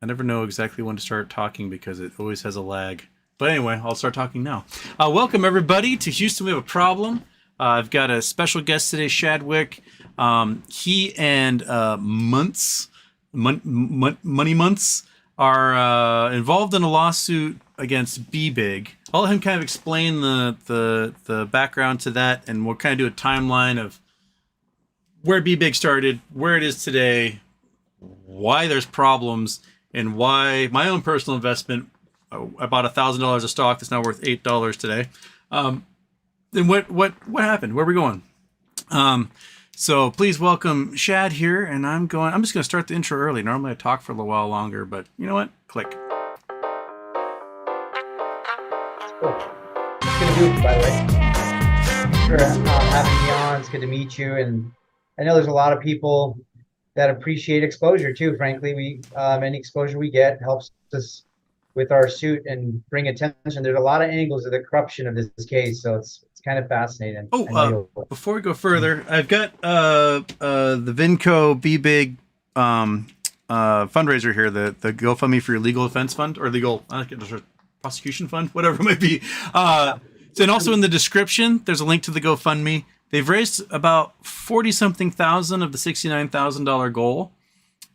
I never know exactly when to start talking because it always has a lag. But anyway, I'll start talking now. Welcome, everybody, to Houston. We have a problem. I've got a special guest today, Shad Vick. He and Money Months are involved in a lawsuit against BBIG. I'll let him kind of explain the background to that, and we'll kind of do a timeline of where BBIG started, where it is today, why there's problems, and why my own personal investment, I bought $1,000 of stock that's now worth $8 today. Then what happened? Where are we going? So please welcome Shad here, and I'm just going to start the intro early. Normally I talk for a little while longer, but you know what? Click. Cool. It's good to do it, by the way. Thanks for having me on. It's good to meet you. And I know there's a lot of people that appreciate exposure too. Frankly, we any exposure we get helps us with our suit and bring attention. There's a lot of angles of the corruption of this case, so it's kind of fascinating. Before we go further, I've got the Vinco BBIG fundraiser here, the GoFundMe for your legal defense fund, or legal prosecution fund, whatever it might be. And also in the description, there's a link to the GoFundMe. They've raised about 40-something thousand of the $69,000 goal,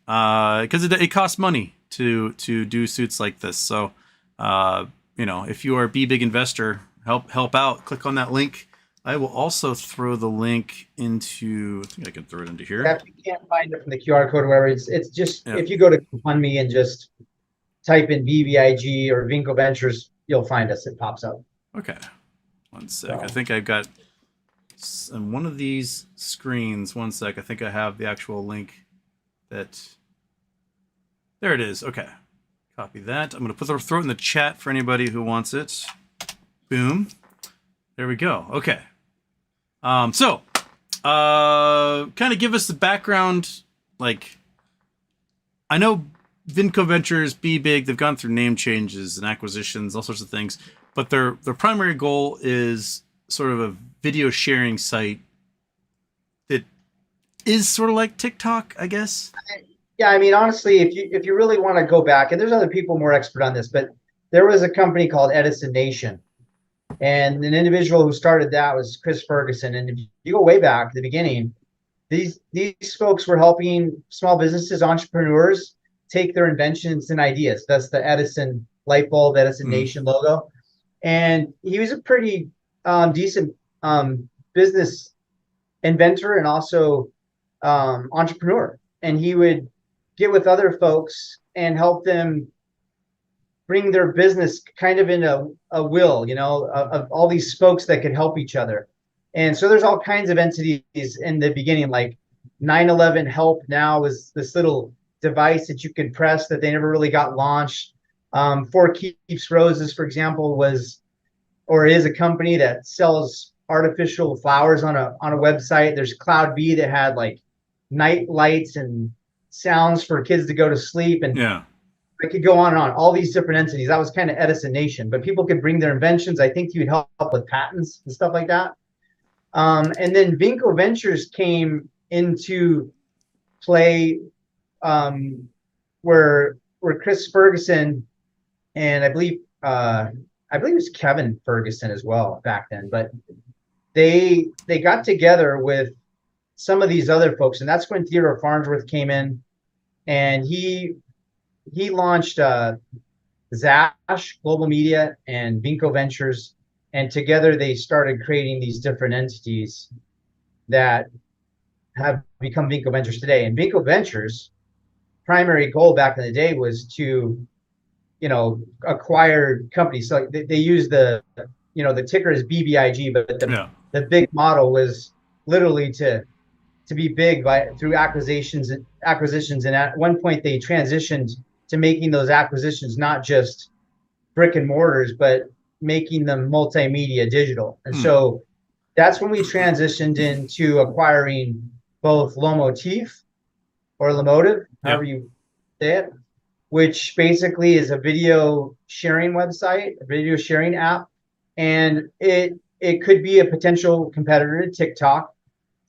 because it costs money to do suits like this. So, if you are a BBIG investor, help out. Click on that link. I will also throw the link into. I think I can throw it into here. Yeah, if you can't find it from the QR code or whatever, it's just if you go to GoFundMe and just type in BBIG or Vinco Ventures, you'll find us. It pops up. Okay, one sec. I think I've got on one of these screens. One sec. I think I have the actual link. There it is. Okay, copy that. I'm gonna throw it in the chat for anybody who wants it. Boom. There we go. Okay. So, kind of give us the background. Like, I know Vinco Ventures, BBIG, they've gone through name changes and acquisitions, all sorts of things, but their primary goal is sort of a video sharing site that is sort of like TikTok, I guess. Yeah, I mean, honestly, if you really want to go back, and there's other people more expert on this, but there was a company called Edison Nation. And an individual who started that was Chris Ferguson. And if you go way back to the beginning, these folks were helping small businesses, entrepreneurs, take their inventions and ideas. That's the Edison light bulb, Edison Nation logo. And he was a pretty decent business inventor and also entrepreneur. And he would get with other folks and help them bring their business kind of in a will, of all these spokes that could help each other. And so there's all kinds of entities in the beginning, like 9/11 Help now is this little device that you could press that they never really got launched. For Keeps Roses, for example, is a company that sells artificial flowers on a website. There's Cloud B that had like night lights and sounds for kids to go to sleep. And I could go on and on, all these different entities. That was kind of Edison Nation, but people could bring their inventions. I think you would help with patents and stuff like that. And then Vinco Ventures came into play, where Chris Ferguson and I believe it was Kevin Ferguson as well back then, but they got together with some of these other folks, and that's when Theodore Farnsworth came in, and he launched Zash Global Media and Vinco Ventures, and together they started creating these different entities that have become Vinco Ventures today. And Vinco Ventures' primary goal back in the day was to, acquire companies. So they use the ticker is BBIG, but the big model was literally to be big through acquisitions. And at one point they transitioned to making those acquisitions not just brick and mortars, but making them multimedia digital. And so that's when we transitioned into acquiring both Lomotif or Lomotif, however you say it, which basically is a video sharing website, a video sharing app. And it could be a potential competitor to TikTok.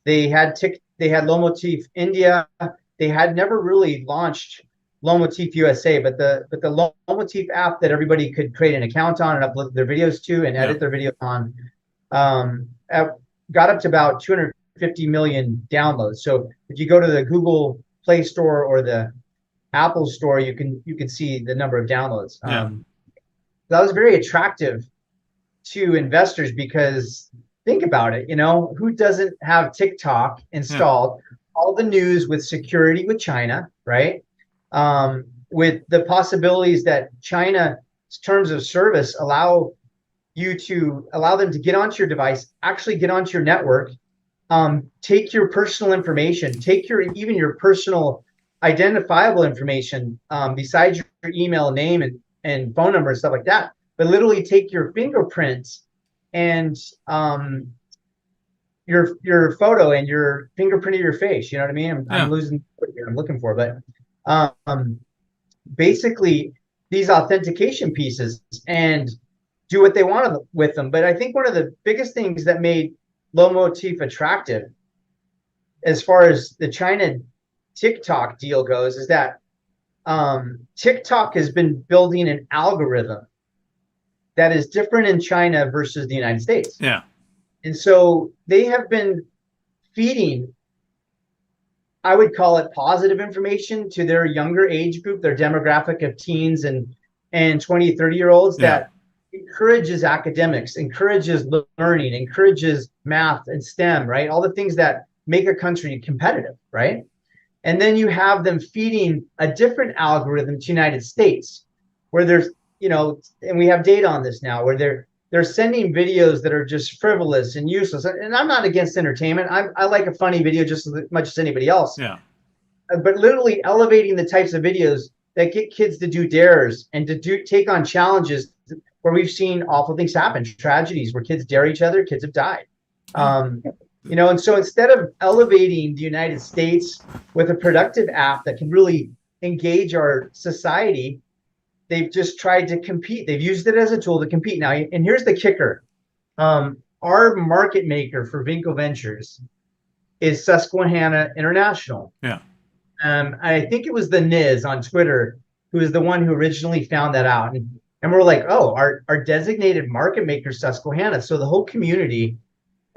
They had Lomotif India. They had never really launched Lomotif USA, but the Lomotif app that everybody could create an account on and upload their videos to and edit their videos on, got up to about 250 million downloads. So if you go to the Google Play Store or the Apple Store, you can see the number of downloads. That was very attractive to investors because think about it, who doesn't have TikTok installed? All the news with security with China, right? With the possibilities that China's terms of service allow them to get onto your device, actually get onto your network, take your personal information, take even your personal identifiable information, besides your email, name, and phone number and stuff like that, but literally take your fingerprints and your photo and your fingerprint of your face. You know what I mean? I'm losing what I'm looking for, but basically these authentication pieces and do what they want with them. But I think one of the biggest things that made Lomotif attractive as far as the China TikTok deal goes is that TikTok has been building an algorithm that is different in China versus the United States. Yeah. And so they have been feeding, I would call it positive information to their younger age group, their demographic of teens and 20, 30-year-olds that encourages academics, encourages learning, encourages math and STEM, right? All the things that make a country competitive, right? And then you have them feeding a different algorithm to United States where there's, and we have data on this now, where they're sending videos that are just frivolous and useless. And I'm not against entertainment. I like a funny video just as much as anybody else. Yeah. But literally elevating the types of videos that get kids to do dares and to take on challenges where we've seen awful things happen, tragedies where kids dare each other, kids have died. And so instead of elevating the United States with a productive app that can really engage our society, they've just tried to compete. They've used it as a tool to compete. Now, and here's the kicker. Our market maker for Vinco Ventures is Susquehanna International. Yeah. I think it was the Niz on Twitter who was the one who originally found that out. And we're like, oh, our designated market maker, Susquehanna. So the whole community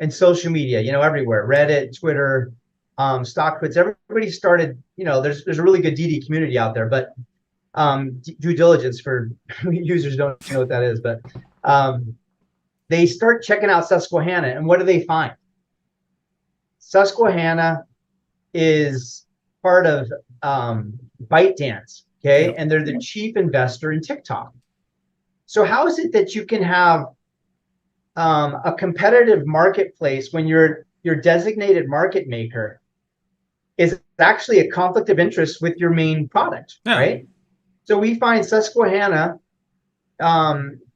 and social media, everywhere, Reddit, Twitter, StockTwits, everybody started, there's a really good DD community out there, but due diligence for users don't know what that is, but they start checking out Susquehanna, and what do they find? Susquehanna is part of ByteDance, okay? And they're the chief investor in TikTok. So how is it that you can have a competitive marketplace when your designated market maker is actually a conflict of interest with your main product, right? So we find Susquehanna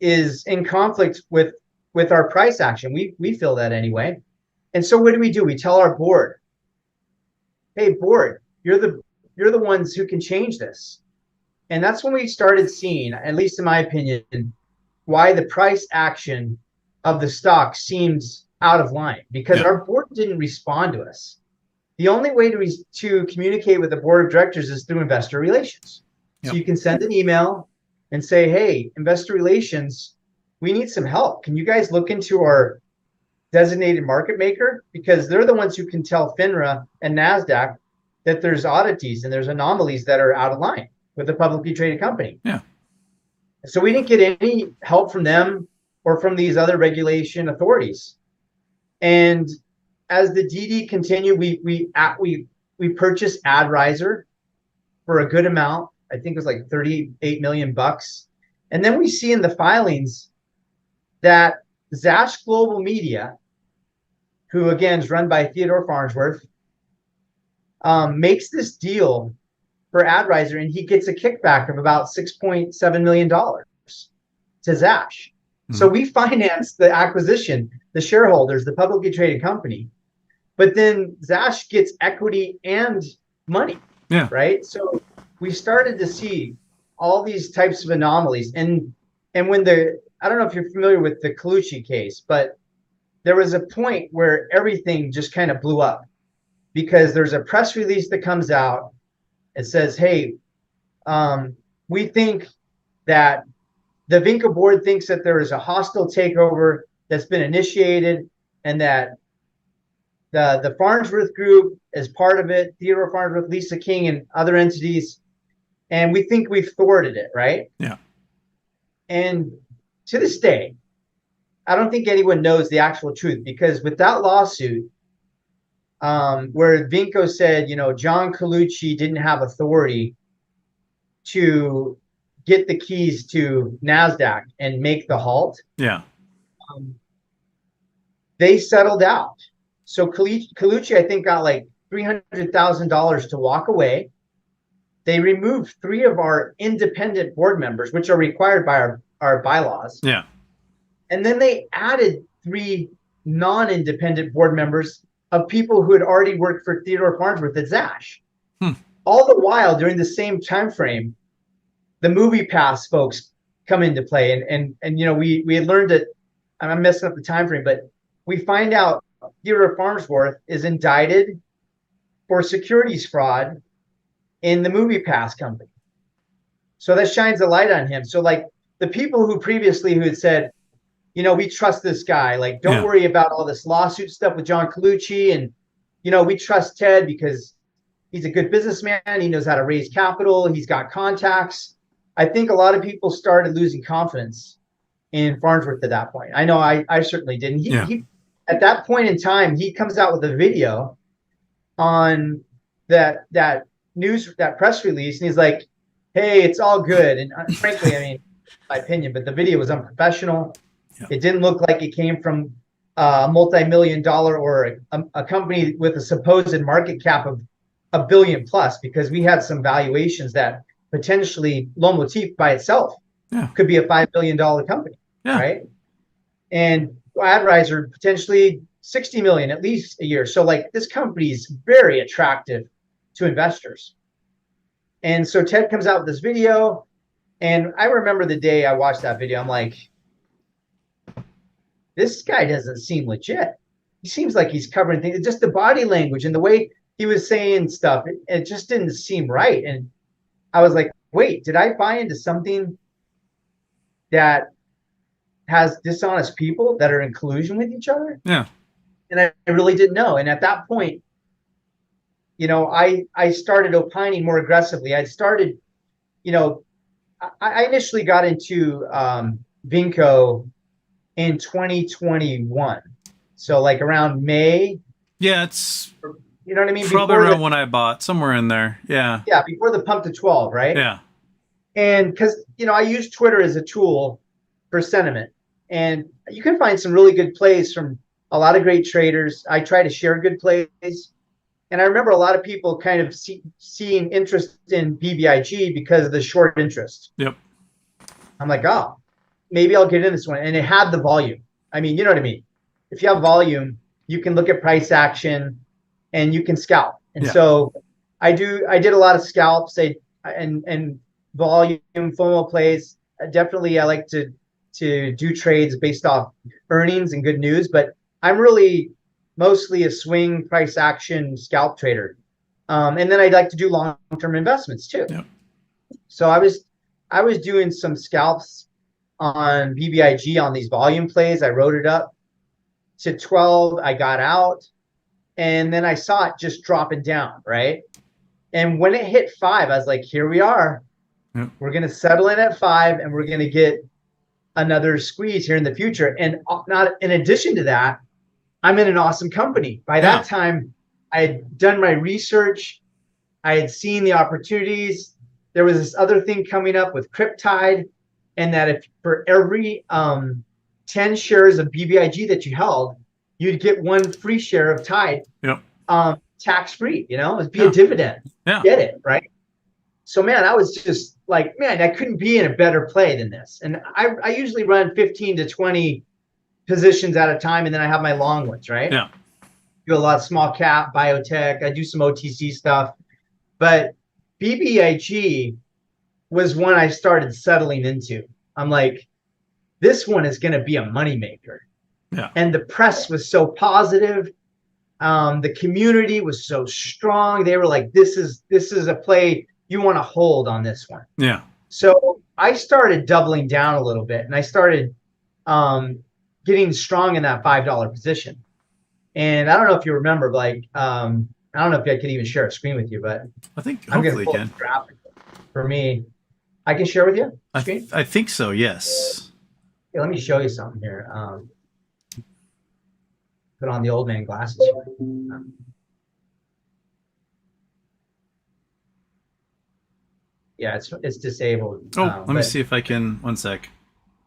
is in conflict with our price action. We feel that anyway. And so what do? We tell our board, hey, board, you're the ones who can change this. And that's when we started seeing, at least in my opinion, why the price action of the stock seems out of line, because our board didn't respond to us. The only way to communicate with the board of directors is through investor relations. So you can send an email and say, hey, investor relations, we need some help. Can you guys look into our designated market maker? Because they're the ones who can tell FINRA and NASDAQ that there's oddities and there's anomalies that are out of line with a publicly traded company. Yeah. So we didn't get any help from them or from these other regulation authorities. And as the DD continued, we purchased AdRiser for a good amount. I think it was like $38 million. And then we see in the filings that Zash Global Media, who again is run by Theodore Farnsworth, makes this deal for AdRiser, and he gets a kickback of about $6.7 million to Zash. Mm-hmm. So we financed the acquisition, the shareholders, the publicly traded company, but then Zash gets equity and money. Yeah. Right. So we started to see all these types of anomalies. And when I don't know if you're familiar with the Colucci case, but there was a point where everything just kind of blew up because there's a press release that comes out. It says, hey, We think that the Vinco board thinks that there is a hostile takeover that's been initiated, and that the Farnsworth Group is part of it, Theodore Farnsworth, Lisa King, and other entities. And we think we've thwarted it, right? Yeah. And to this day, I don't think anyone knows the actual truth, because with that lawsuit, where Vinco said, John Colucci didn't have authority to get the keys to NASDAQ and make the halt. Yeah. They settled out. So Colucci, I think, got like $300,000 to walk away. They removed 3 of our independent board members, which are required by our bylaws. Yeah. And then they added 3 non-independent board members of people who had already worked for Theodore Farnsworth at Zash. All the while, during the same time frame, the Movie Pass folks come into play. And we had learned that, I'm messing up the time frame, but we find out Theodore Farnsworth is indicted for securities fraud in the Movie Pass company. So that shines a light on him. So like the people who had said, we trust this guy, like, don't worry about all this lawsuit stuff with John Colucci, and we trust Ted because he's a good businessman, he knows how to raise capital, he's got contacts. I think a lot of people started losing confidence in Farnsworth at that point. I know I certainly didn't. He at that point in time, he comes out with a video on that press release, and he's like, hey, it's all good. And frankly, I mean, my opinion, but the video was unprofessional. Yeah. It didn't look like it came from a multi-million-dollar or a company with a supposed market cap of $1 billion plus, because we had some valuations that potentially Lomotif by itself could be a $5 billion company, right? And Advisor potentially 60 million at least a year. So like this company is very attractive to investors. And so Ted comes out with this video, and I remember the day I watched that video, I'm like, this guy doesn't seem legit. He seems like he's covering things. Just the body language and the way he was saying stuff, it just didn't seem right. And I was like, wait, did I buy into something that has dishonest people that are in collusion with each other? Yeah. And I really didn't know. And at that point, I started opining more aggressively. I started, I initially got into Vinco in 2021. So like around May. Yeah, it's you know what I mean? Probably around when I bought, somewhere in there. Yeah. Yeah, before the pump to 12, right? Yeah. And because I use Twitter as a tool for sentiment. And you can find some really good plays from a lot of great traders. I try to share good plays. And I remember a lot of people kind of seeing interest in BBIG because of the short interest. Yep. I'm like, oh, maybe I'll get in this one. And it had the volume. I mean, you know what I mean? If you have volume, you can look at price action and you can scalp. And so I did a lot of scalps and volume FOMO plays. Definitely, I like to do trades based off earnings and good news, but I'm really mostly a swing price action scalp trader. And then I'd like to do long-term investments too. Yep. So I was doing some scalps on BBIG on these volume plays. I wrote it up to 12. I got out, and then I saw it just dropping down, right? And when it hit 5, I was like, here we are. Yep. We're going to settle in at 5, and we're going to get another squeeze here in the future. And not in addition to that, I'm in an awesome company. By that time, I had done my research. I had seen the opportunities. There was this other thing coming up with Cryptide, and that if for every 10 shares of BBIG that you held, you'd get 1 free share of Tide, tax-free. It'd be a dividend. Get it, right? So, man, I was just like, man, I couldn't be in a better play than this. And I usually run 15 to 20 positions at a time, and then I have my long ones, right? Yeah. Do a lot of small cap, biotech. I do some OTC stuff. But BBIG was one I started settling into. I'm like, this one is going to be a moneymaker. Yeah. And the press was so positive. The community was so strong. They were like, this is a play you want to hold on this one. Yeah. So I started doubling down a little bit, and I started getting strong in that $5 position. And I don't know if you remember, like, I don't know if I could even share a screen with you, but I think I'm going hopefully to pull you up can. the graphic for me. I can share with you screen. I think so. Yes. Yeah, let me show you something here. Put on the old man glasses here. Yeah, it's disabled. Oh, let me But see if I can. One sec.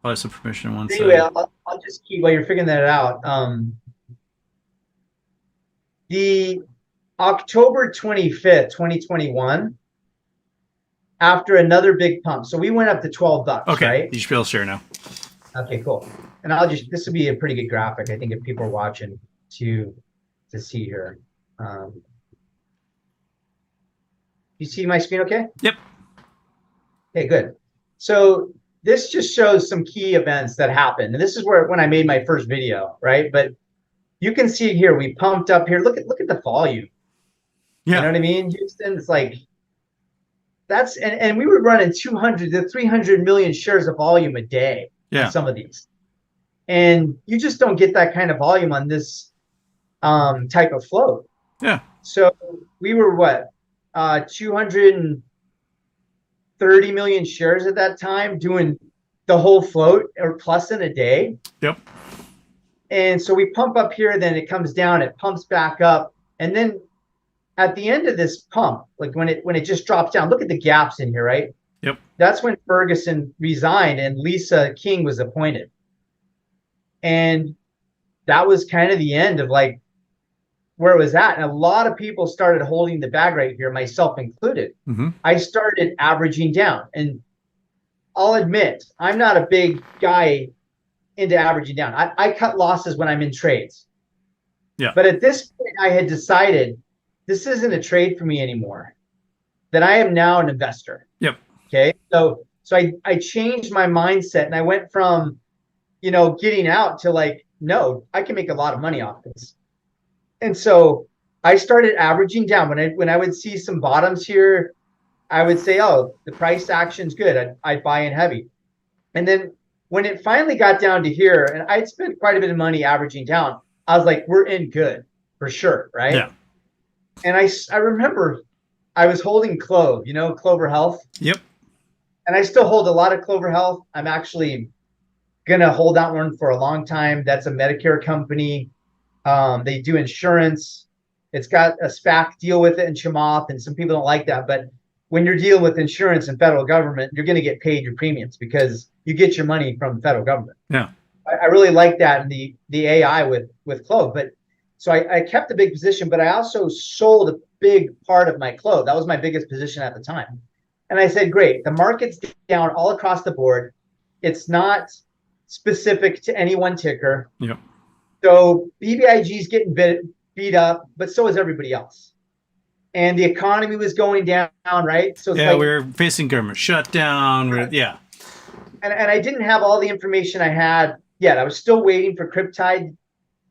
Probably some permission. One anyway, sec. I'll just keep while you're figuring that out. The October 25th, 2021, after another big pump. So we went up to $12, Okay. right? You should be able to share now. Okay, cool. And this would be a pretty good graphic, I think, if people are watching to see here. You see my screen okay? Yep. Okay, good. So this just shows some key events that happened. And this is when I made my first video, right? But you can see here, we pumped up here. Look at the volume. Yeah. You know what I mean? Houston, it's like, and we were running 200 to 300 million shares of volume a day on some of these. And you just don't get that kind of volume on this type of float. Yeah. So we were what, 230 million shares at that time, doing the whole float or plus in a day. Yep. And so we pump up here, then it comes down, it pumps back up, and then at the end of this pump, like when it just drops down, look at the gaps in here, right? Yep. That's when Ferguson resigned and Lisa King was appointed. And that was kind of the end of like where it was at. And a lot of people started holding the bag right here, myself included. Mm-hmm. I started averaging down. And I'll admit, I'm not a big guy into averaging down. I cut losses when I'm in trades. Yeah. But at this point, I had decided this isn't a trade for me anymore, that I am now an investor. Yep. Okay. So I changed my mindset, and I went from, getting out to like, no, I can make a lot of money off this. And so I started averaging down. When I would see some bottoms here, I would say, oh, the price action's good. I'd buy in heavy. And then when it finally got down to here, and I'd spent quite a bit of money averaging down, I was like, we're in good for sure, right? Yeah. And I remember I was holding Clove, Clover Health. Yep. And I still hold a lot of Clover Health. I'm actually going to hold that one for a long time. That's a Medicare company. They do insurance. It's got a SPAC deal with it in Chamath, and some people don't like that. But when you're dealing with insurance and federal government, you're going to get paid your premiums because you get your money from the federal government. Yeah. I really like that in the AI with Clove. But so I kept a big position, but I also sold a big part of my Clove. That was my biggest position at the time. And I said, great, the market's down all across the board. It's not specific to any one ticker. Yep. So BBIG is getting beat up, but so is everybody else. And the economy was going down, right? So it's we were facing government shutdown. Right. Yeah. And I didn't have all the information I had yet. I was still waiting for Cryptide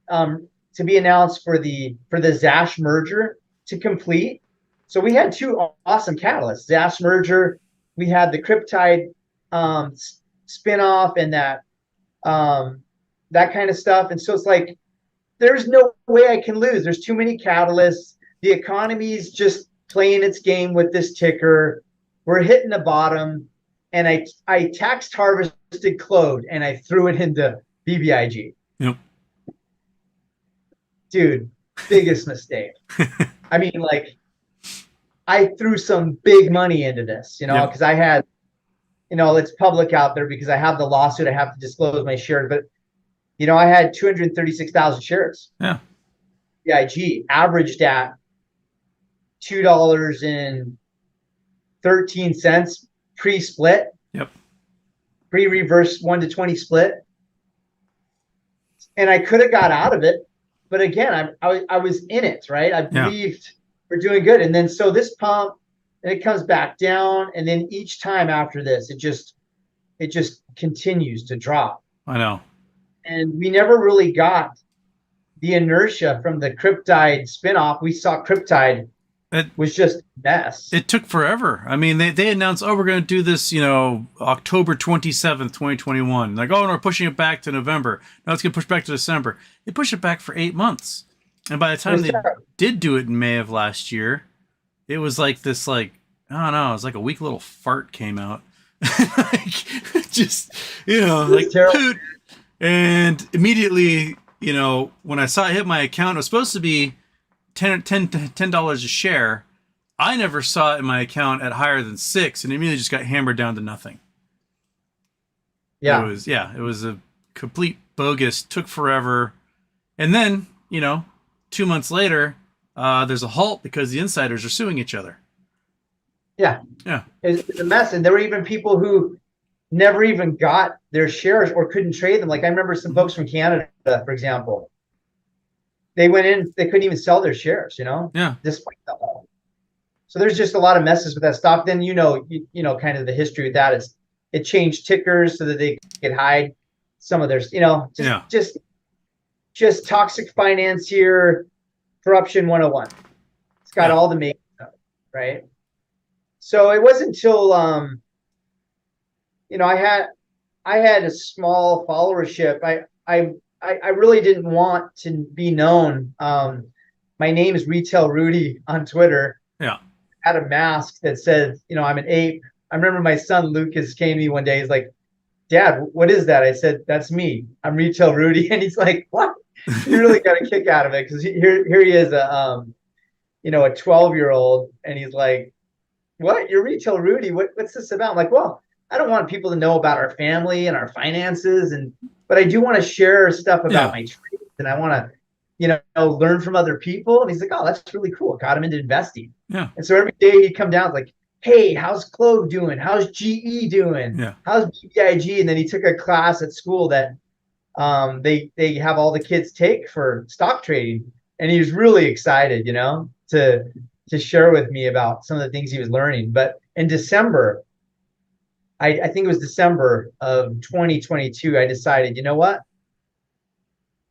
to be announced for the Zash merger to complete. So we had two awesome catalysts: Zash merger. We had the Cryptide spinoff and that kind of stuff. And so it's like, there's no way I can lose. There's too many catalysts. The economy's just playing its game with this ticker. We're hitting the bottom. And I tax harvested Clove and I threw it into BBIG. Yep. Dude, biggest mistake. I mean, like, I threw some big money into this, because I had, it's public out there because I have the lawsuit. I have to disclose my shares. But, I had 236,000 shares. Yeah. BIG averaged at $2.13 pre-split. Yep. Pre-reverse 1-to-20 split. And I could have got out of it. But again, I was in it, right? I believed we're doing good. And then so this pump, and it comes back down. And then each time after this, it just continues to drop. I know. And we never really got the inertia from the Cryptide spinoff. We saw Cryptide It, was just a mess. it took forever. I mean, they announced, oh, we're going to do this, October 27th, 2021. Like, oh, and we're pushing it back to November. Now it's going to push back to December. They pushed it back for 8 months. And by the It time was they terrible. did do it in May of last year, it was like this, like, I don't know, it was like a weak little fart came out. Like, just, It was like, terrible. poot. And immediately, when I saw it hit my account, it was supposed to be $10 a share. I never saw it in my account at higher than 6, and it immediately just got hammered down to nothing. Yeah. It was a complete bogus, took forever. And then, 2 months later, there's a halt because the insiders are suing each other. Yeah. Yeah. It's a mess. And there were even people who never even got their shares or couldn't trade them. Like I remember some folks from Canada, for example, they went in, they couldn't even sell their shares, Yeah. despite the halt. So there's just a lot of messes with that stuff. Then, kind of the history with that is it changed tickers so that they could hide some of their, just toxic financier corruption 101. It's got all the makeup, right? So it wasn't until I had a small followership. I really didn't want to be known. My name is RetailRudy on Twitter. Yeah. I had a mask that said, I'm an ape. I remember my son Lucas came to me one day. He's like, "Dad, what is that?" I said, "That's me. I'm RetailRudy." And he's like, "What?" He really got a kick out of it because here he is, a 12-year-old, and he's like, "What? You're RetailRudy? What's this about?" I'm like, "Well, I don't want people to know about our family and our finances, but I do want to share stuff about my trades, and I want to, learn from other people." And he's like, "Oh, that's really cool." Got him into investing. Yeah. And so every day he'd come down like, "Hey, how's Clove doing? How's GE doing? Yeah. How's BBIG?" And then he took a class at school that they have all the kids take for stock trading, and he was really excited, to share with me about some of the things he was learning. But in December, I think it was December of 2022, I decided, you know what?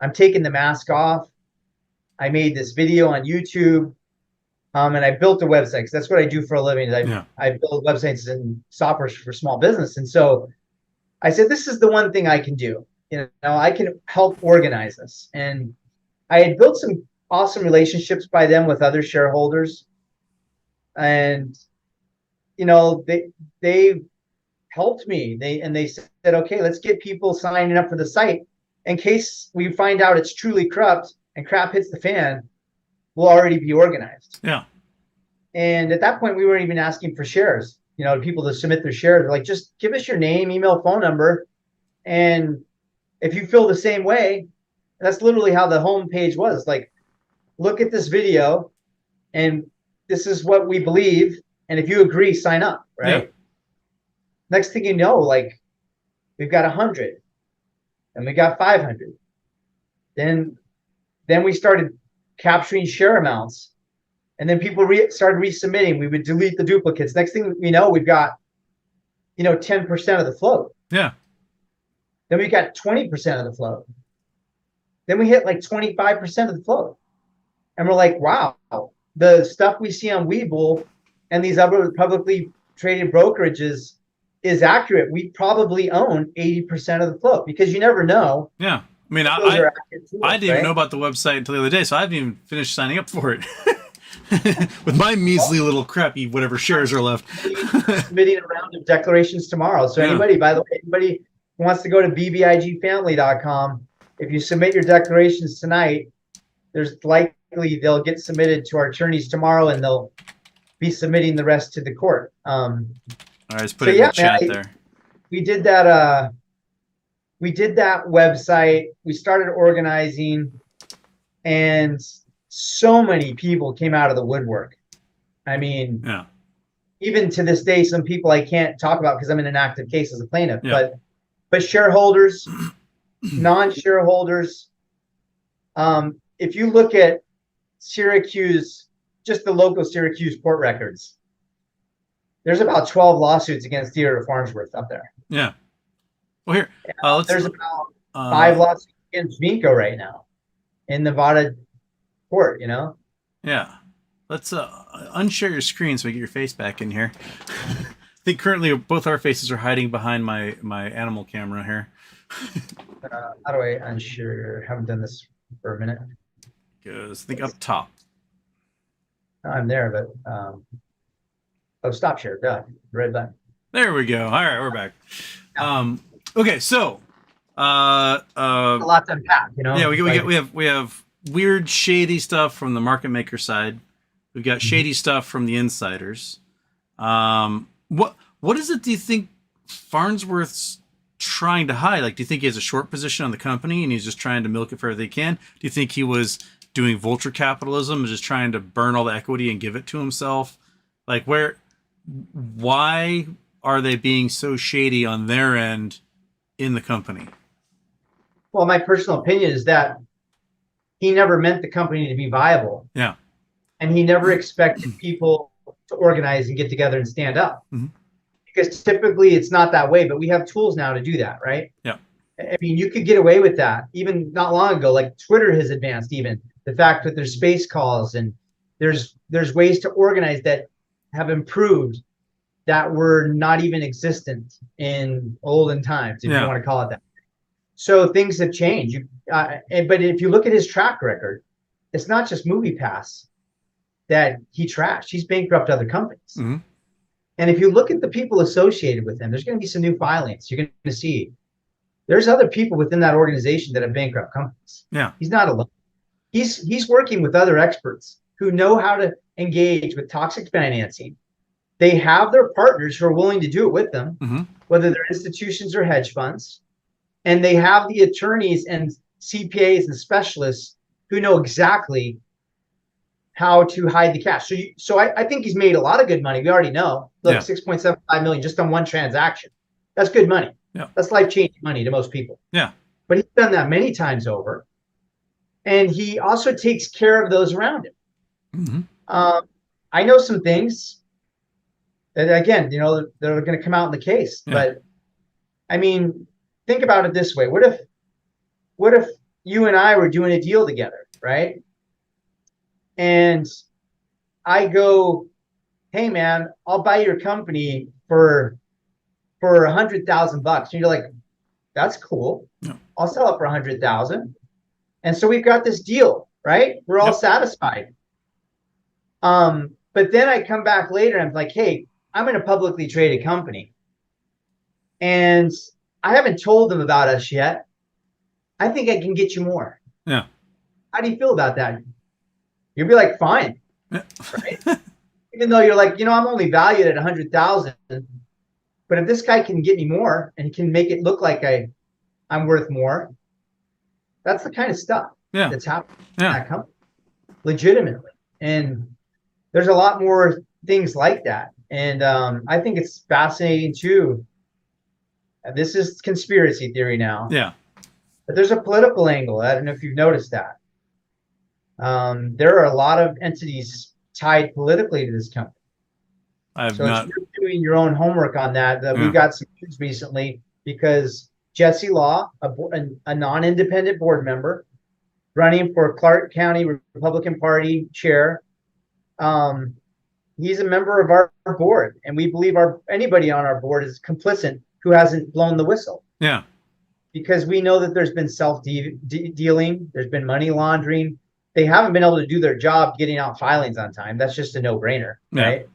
I'm taking the mask off. I made this video on YouTube, and I built a website because that's what I do for a living. I build websites and software for small business. And so I said, this is the one thing I can do. I can help organize this. And I had built some awesome relationships by them with other shareholders. And, they helped me. They said, okay, let's get people signing up for the site in case we find out it's truly corrupt and crap hits the fan. We'll already be organized. Yeah. And at that point, we weren't even asking for shares. People to submit their shares. We're like, just give us your name, email, phone number, and if you feel the same way, that's literally how the homepage was. Like, look at this video, and this is what we believe. And if you agree, sign up. Right. Yeah. Next thing you know, like, we've got 100, and we got 500. Then we started capturing share amounts, and then people started resubmitting. We would delete the duplicates. Next thing we know, we've got 10% of the float. Yeah. Then we got 20% of the float. Then we hit like 25% of the float. And we're like, wow, the stuff we see on Webull and these other publicly traded brokerages is accurate. We probably own 80% of the float because you never know. Yeah. I mean, I didn't even know about the website until the other day, so I haven't even finished signing up for it. With my measly little crappy whatever shares are left. Submitting a round of declarations tomorrow. So anybody, by the way, anybody who wants to go to bbigfamily.com, if you submit your declarations tonight, there's likely they'll get submitted to our attorneys tomorrow, and they'll be submitting the rest to the court. All right, let's put it in the chat there. We did that. We did that website. We started organizing, and so many people came out of the woodwork. I mean, even to this day, some people I can't talk about because I'm in an active case as a plaintiff. Yeah. But shareholders, non-shareholders. If you look at Syracuse, just the local Syracuse court records, there's about 12 lawsuits against Theodore Farnsworth up there. Yeah. Well, here, there's about 5 lawsuits against Vinco right now in Nevada court, Yeah. let's unshare your screen so we get your face back in here. I think currently both our faces are hiding behind my animal camera here. How do I unshare? Haven't done this for a minute. Goes, I think up top. I'm there, but oh, stop share. Duh, red button. There we go. All right, we're back. Okay, so A lot to unpack, you know. yeah, we have weird, shady stuff from the market maker side. We've got shady stuff from the insiders. What is it? Do you think Farnsworth's trying to hide? Like, do you think he has a short position on the company and he's just trying to milk it for everything he can? Do you think he was doing vulture capitalism and just trying to burn all the equity and give it to himself? Like, why are they being so shady on their end in the company? Well, my personal opinion is that he never meant the company to be viable. Yeah. And he never expected people to organize and get together and stand up. Mm-hmm. Because typically it's not that way, but we have tools now to do that, right? Yeah. I mean, you could get away with that even not long ago. Like Twitter has advanced, even the fact that there's space calls and there's ways to organize that have improved that were not even existent in olden times, if you want to call it that. So things have changed. But if you look at his track record, it's not just MoviePass that he trashed. He's bankrupted other companies. Mm-hmm. And if you look at the people associated with him, there's going to be some new filings. You're going to see there's other people within that organization that have bankrupt companies. Yeah. He's not alone. He's working with other experts who know how to engage with toxic financing. They have their partners who are willing to do it with them, mm-hmm. whether they're institutions or hedge funds. And they have the attorneys and CPAs and specialists who know exactly how to hide the cash. So I think he's made a lot of good money. We already know. Look, $6.75 million just on one transaction. That's good money. Yeah. That's life-changing money to most people. Yeah. But he's done that many times over. And he also takes care of those around him. Mm-hmm. I know some things that, again, you know, they're going to come out in the case. Yeah. But I mean, think about it this way. What if you and I were doing a deal together, right? And I go, hey man, I'll buy your company for $100,000. And you're like, that's cool. Yeah. I'll sell it for $100,000. And so we've got this deal, right? We're all satisfied. But then I come back later and I'm like, hey, I'm in a publicly traded company. And I haven't told them about us yet. I think I can get you more. Yeah. How do you feel about that? You'll be like, fine. Yeah. Right? Even though you're like, you know, I'm only valued at 100,000. But if this guy can get me more and can make it look like I'm worth more, that's the kind of stuff that's happening in that company, legitimately. And there's a lot more things like that. And I think it's fascinating too. This is conspiracy theory now. Yeah. But there's a political angle. I don't know if you've noticed that. There are a lot of entities tied politically to this company. If you're doing your own homework on that, we got some news recently because Jesse Law, a non-independent board member, running for Clark County Republican Party chair, he's a member of our board, and we believe anybody on our board is complicit who hasn't blown the whistle. Yeah. Because we know that there's been self-dealing, there's been money laundering. They haven't been able to do their job getting out filings on time. That's just a no-brainer, right?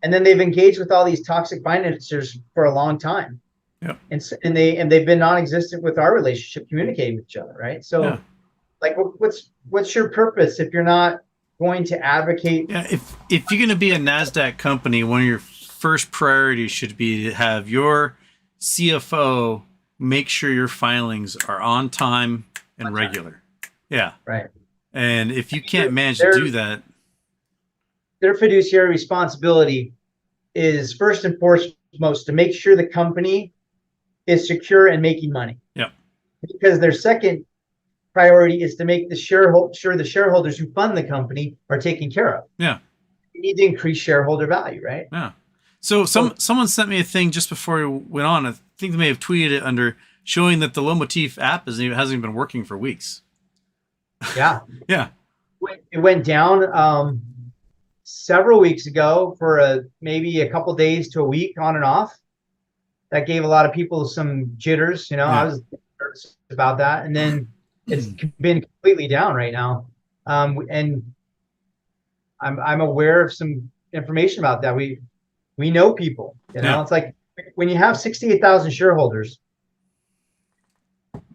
And then they've engaged with all these toxic financiers for a long time. Yep. And they've been non-existent with our relationship, communicating with each other, right? So, like, what's your purpose if you're not going to advocate? Yeah, if you're going to be a NASDAQ company, one of your first priorities should be to have your CFO make sure your filings are on time and regular. Yeah. Right. And if you can't manage to do that, their fiduciary responsibility is first and foremost to make sure the company is secure and making money. Yeah. Because their second priority is to make sure the shareholders who fund the company are taken care of. Yeah. You need to increase shareholder value, right? Yeah. So someone sent me a thing just before we went on. I think they may have tweeted it under showing that the Lomotif app hasn't even been working for weeks. Yeah. Yeah. It went down. several weeks ago for maybe a couple days to a week on and off. That gave a lot of people some jitters. I was nervous about that, and then it's been completely down right now. And I'm aware of some information about that. We know people. It's like when you have 68,000 shareholders,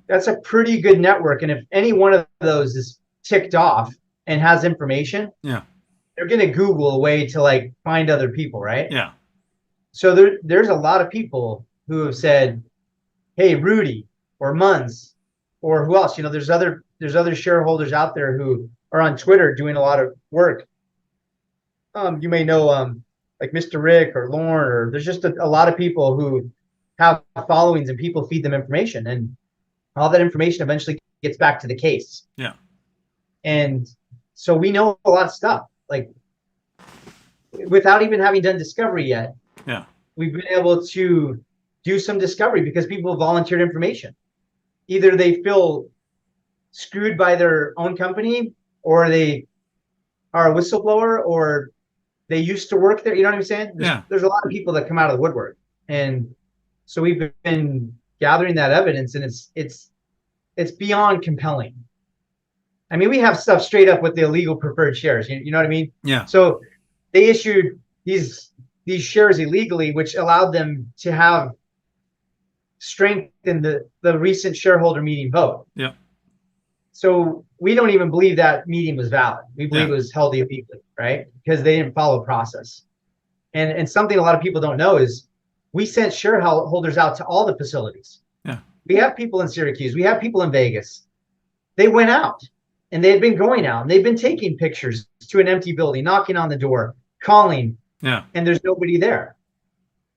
that's a pretty good network. And if any one of those is ticked off and has information, they're going to Google a way to like find other people, right? Yeah. So there's a lot of people who have said, "Hey, Rudy or Munz or who else? There's other shareholders out there who are on Twitter doing a lot of work. You may know like Mr. Rick or Lauren, or there's just a lot of people who have followings and people feed them information, and all that information eventually gets back to the case. Yeah. And so we know a lot of stuff, like without even having done discovery yet. Yeah. We've been able to do some discovery because people volunteered information. Either they feel screwed by their own company, or they are a whistleblower, or they used to work there. You know what I'm saying? There's a lot of people that come out of the woodwork. And so we've been gathering that evidence, and it's beyond compelling. I mean, we have stuff straight up with the illegal preferred shares. You know what I mean? Yeah. So they issued these shares illegally, which allowed them to have strength in the recent shareholder meeting vote. Yeah. So we don't even believe that meeting was valid. We believe it was held illegally, right? Because they didn't follow process. And something a lot of people don't know is we sent shareholders out to all the facilities. Yeah. We have people in Syracuse. We have people in Vegas. They went out, and they had been going out, and they've been taking pictures to an empty building, knocking on the door, calling, and there's nobody there.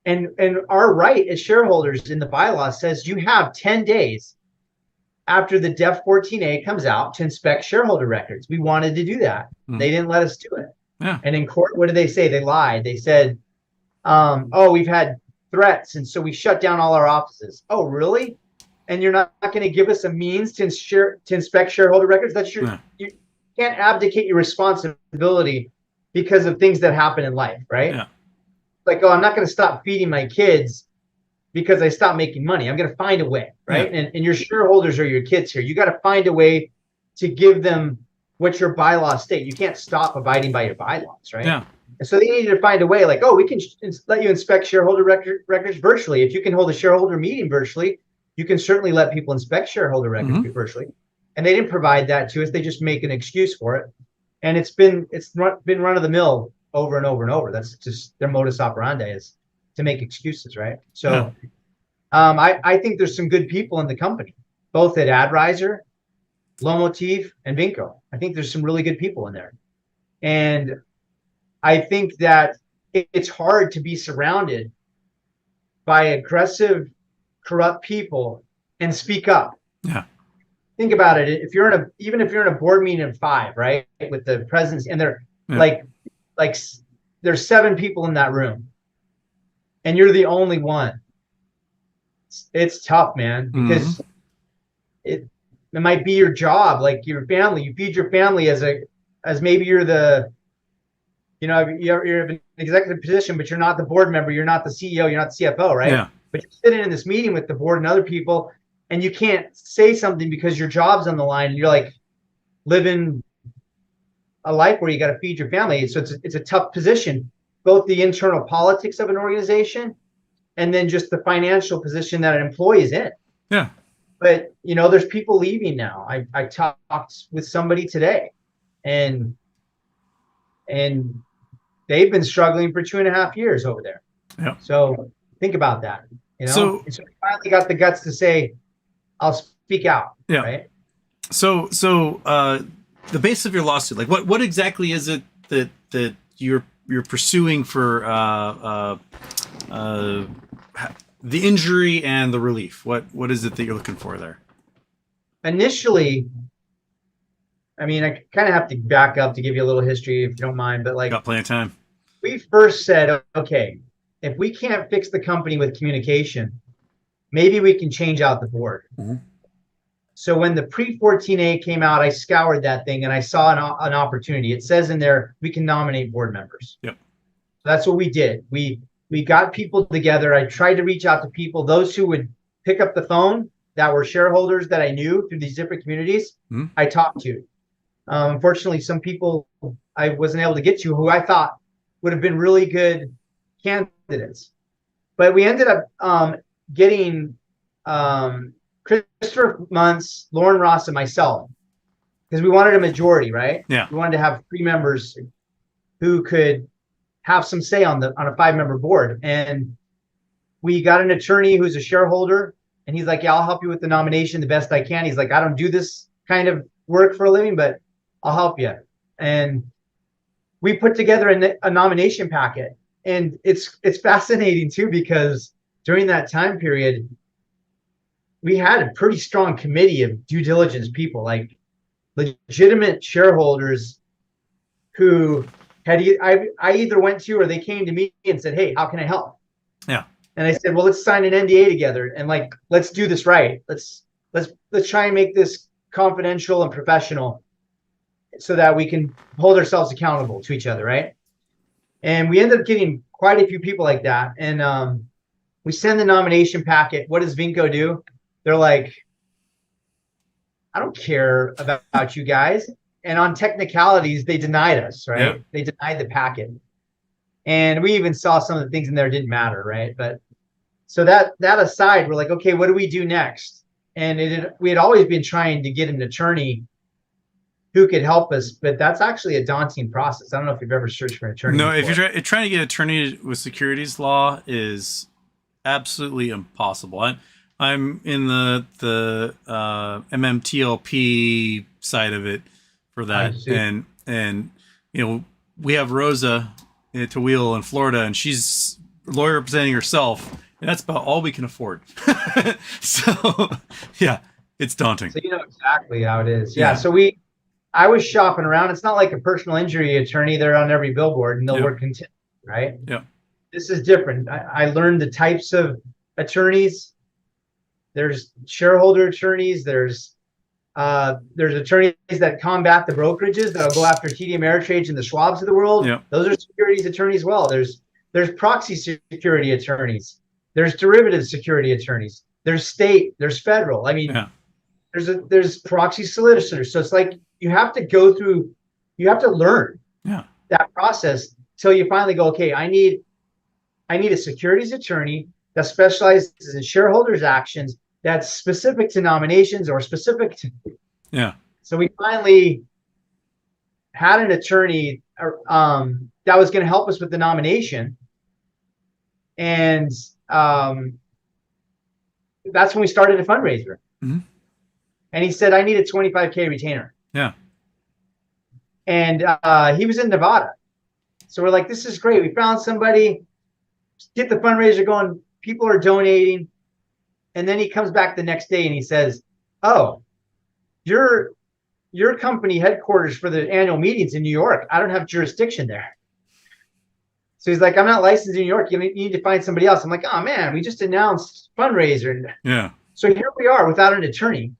And our right as shareholders in the bylaws says you have 10 days after the DEF 14A comes out to inspect shareholder records. We wanted to do that. They didn't let us do it. Yeah. And in court, what did they say? They lied. They said, we've had threats, and so we shut down all our offices. Oh, really? And you're not going to give us a means to inspect shareholder records? That's you can't abdicate your responsibility because of things that happen in life, right? Yeah. Like, I'm not going to stop feeding my kids because I stopped making money. I'm going to find a way, right? Yeah. And your shareholders are your kids here. You got to find a way to give them what your bylaws state. You can't stop abiding by your bylaws, right? Yeah. And so they needed to find a way, like, we can let you inspect shareholder records virtually. If you can hold a shareholder meeting virtually, you can certainly let people inspect shareholder records virtually. And they didn't provide that to us. They just make an excuse for it. And it's been run of the mill over and over and over. That's just their modus operandi, is to make excuses, right? So I think there's some good people in the company, both at AdRiser, Lomotif, and Vinco. I think there's some really good people in there. And I think that it's hard to be surrounded by aggressive, corrupt people and speak up. Yeah. Think about it. Even if you're in a board meeting of 5, right, with the presidents, and they're like there's 7 people in that room, and you're the only one. It's tough, man, because it might be your job, like your family. You feed your family as maybe you're the, you're an executive position, but you're not the board member. You're not the CEO. You're not the CFO, right? Yeah. But you're sitting in this meeting with the board and other people, and you can't say something because your job's on the line. And you're like living a life where you got to feed your family. So it's a tough position, both the internal politics of an organization and then just the financial position that an employee is in. Yeah. But, there's people leaving now. I talked with somebody today, and they've been struggling for 2.5 years over there. Yeah. So think about that. So we finally got the guts to say, I'll speak out. Yeah. Right. So the base of your lawsuit, like what exactly is it that you're pursuing for the injury and the relief? What is it that you're looking for there? Initially, I mean, I kind of have to back up to give you a little history if you don't mind, but Got plenty of time. We first said, okay, if we can't fix the company with communication, maybe we can change out the board. So when the pre-14A came out, I scoured that thing and I saw an opportunity. It says in there, we can nominate board members. Yep. That's what we did. We got people together. I tried to reach out to people, those who would pick up the phone that were shareholders that I knew through these different communities. I talked to. Unfortunately, some people I wasn't able to get to who I thought would have been really good candidates. But we ended up getting Christopher Muntz, Lauren Ross, and myself, because we wanted a majority, right? Yeah. We wanted to have 3 members who could have some say on a 5-member board. And we got an attorney who's a shareholder, and he's like, yeah, I'll help you with the nomination the best I can. He's like, I don't do this kind of work for a living, but I'll help you. And we put together a nomination packet. And it's fascinating too, because during that time period, we had a pretty strong committee of due diligence people, like legitimate shareholders who had I either went to or they came to me and said, hey, how can I help? Yeah. And I said, well, let's sign an NDA together and like, let's do this right. Let's try and make this confidential and professional so that we can hold ourselves accountable to each other, right? And we ended up getting quite a few people like that. And we send the nomination packet. What does Vinco do? They're like, I don't care about you guys. And on technicalities, they denied us, right? Yeah. They denied the packet. And we even saw some of the things in there didn't matter, right? But so that aside, we're like, okay, what do we do next? And we had always been trying to get an attorney who could help us, but that's actually a daunting process. I don't know if you've ever searched for an attorney. No, before. If you're trying to get an attorney with securities law is absolutely impossible. I'm in the MMTLP side of it for that, and you know, we have Rosa to Wheel in Florida, and she's a lawyer representing herself, and that's about all we can afford. So yeah, it's daunting. So you know exactly how it is. Yeah. So I was shopping around. It's not like a personal injury attorney. They're on every billboard and they'll work contingent, right? Yeah. This is different. I learned the types of attorneys. There's shareholder attorneys. There's attorneys that combat the brokerages that'll go after TD Ameritrade and the Schwabs of the world. Yeah. Those are securities attorneys as well. There's proxy security attorneys. There's derivative security attorneys. There's state. There's federal. I mean, there's proxy solicitors. So it's like you have to go through. You have to learn that process till you finally go, okay, I need a securities attorney that specializes in shareholders' actions that's specific to nominations or specific to. Yeah. So we finally had an attorney that was going to help us with the nomination. And that's when we started a fundraiser. Mm-hmm. And he said, I need a 25K retainer. Yeah. And he was in Nevada. So we're like, this is great. We found somebody, get the fundraiser going. People are donating. And then he comes back the next day and he says, oh, your company headquarters for the annual meetings in New York. I don't have jurisdiction there. So he's like, I'm not licensed in New York. You need to find somebody else. I'm like, oh man, we just announced fundraiser. Yeah. So here we are without an attorney.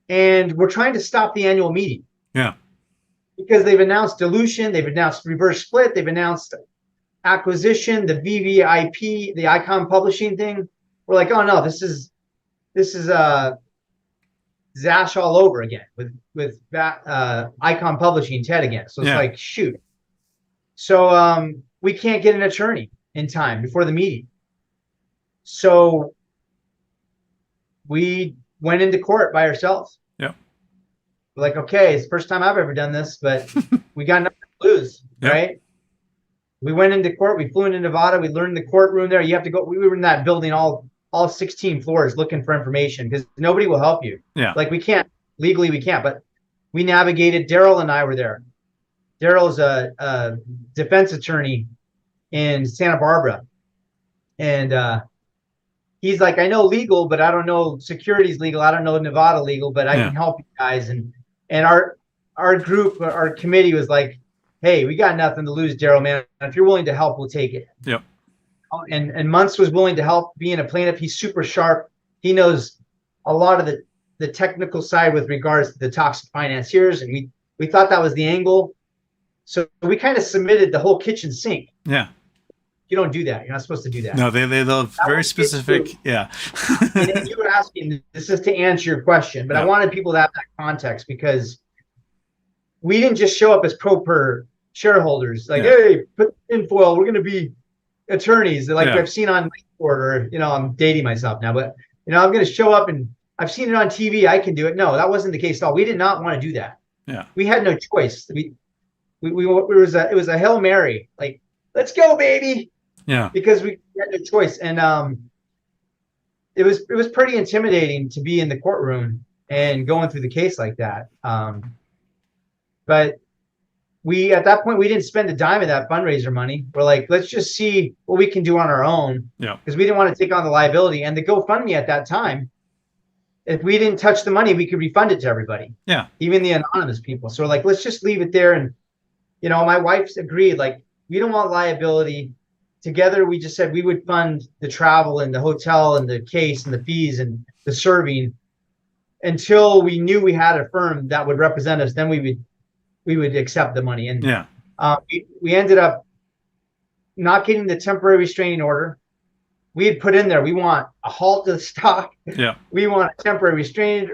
And we're trying to stop the annual meeting. Yeah. Because they've announced dilution, they've announced reverse split, they've announced acquisition, the BBIG, the Icon Publishing thing. We're like, oh no, this is Zash all over again with that Icon Publishing TED again. So it's like, shoot. So we can't get an attorney in time before the meeting. So we went into court by ourselves. Yeah. We're like, okay, it's the first time I've ever done this, but we got nothing to lose, right? We went into court. We flew into Nevada. We learned the courtroom there. You have to go. We were in that building all 16 floors looking for information because nobody will help you. Yeah. Like we can't, legally we can't, but we navigated. Daryl and I were there. Daryl's a defense attorney in Santa Barbara. And he's like, I know legal, but I don't know securities legal. I don't know Nevada legal, but I can help you guys. And our group, our committee was like, hey, we got nothing to lose, Daryl, man. If you're willing to help, we'll take it. Yep. And Muntz was willing to help being a plaintiff. He's super sharp. He knows a lot of the technical side with regards to the toxic financiers, and we thought that was the angle. So we kind of submitted the whole kitchen sink. Yeah. You don't do that. You're not supposed to do that. No, they love very specific. Yeah. And then you were asking, this is to answer your question, but I wanted people to have that context, because we didn't just show up as pro-per shareholders. Like, hey, put in foil. We're going to be attorneys. Like I've seen on court, or, I'm dating myself now, but, I'm going to show up, and I've seen it on TV. I can do it. No, that wasn't the case at all. We did not want to do that. Yeah. We had no choice. It was a Hail Mary. Like, let's go, baby. Yeah. Because we had no choice. And it was pretty intimidating to be in the courtroom and going through the case like that. But at that point, we didn't spend a dime of that fundraiser money. We're like, let's just see what we can do on our own. Yeah. Because we didn't want to take on the liability. And the GoFundMe at that time, if we didn't touch the money, we could refund it to everybody. Yeah. Even the anonymous people. So we're like, let's just leave it there. And, my wife's agreed, like, we don't want liability. Together, we just said we would fund the travel and the hotel and the case and the fees and the serving until we knew we had a firm that would represent us. Then we would accept the money. And we ended up not getting the temporary restraining order. We had put in there, we want a halt to the stock. Yeah. We want a temporary restraining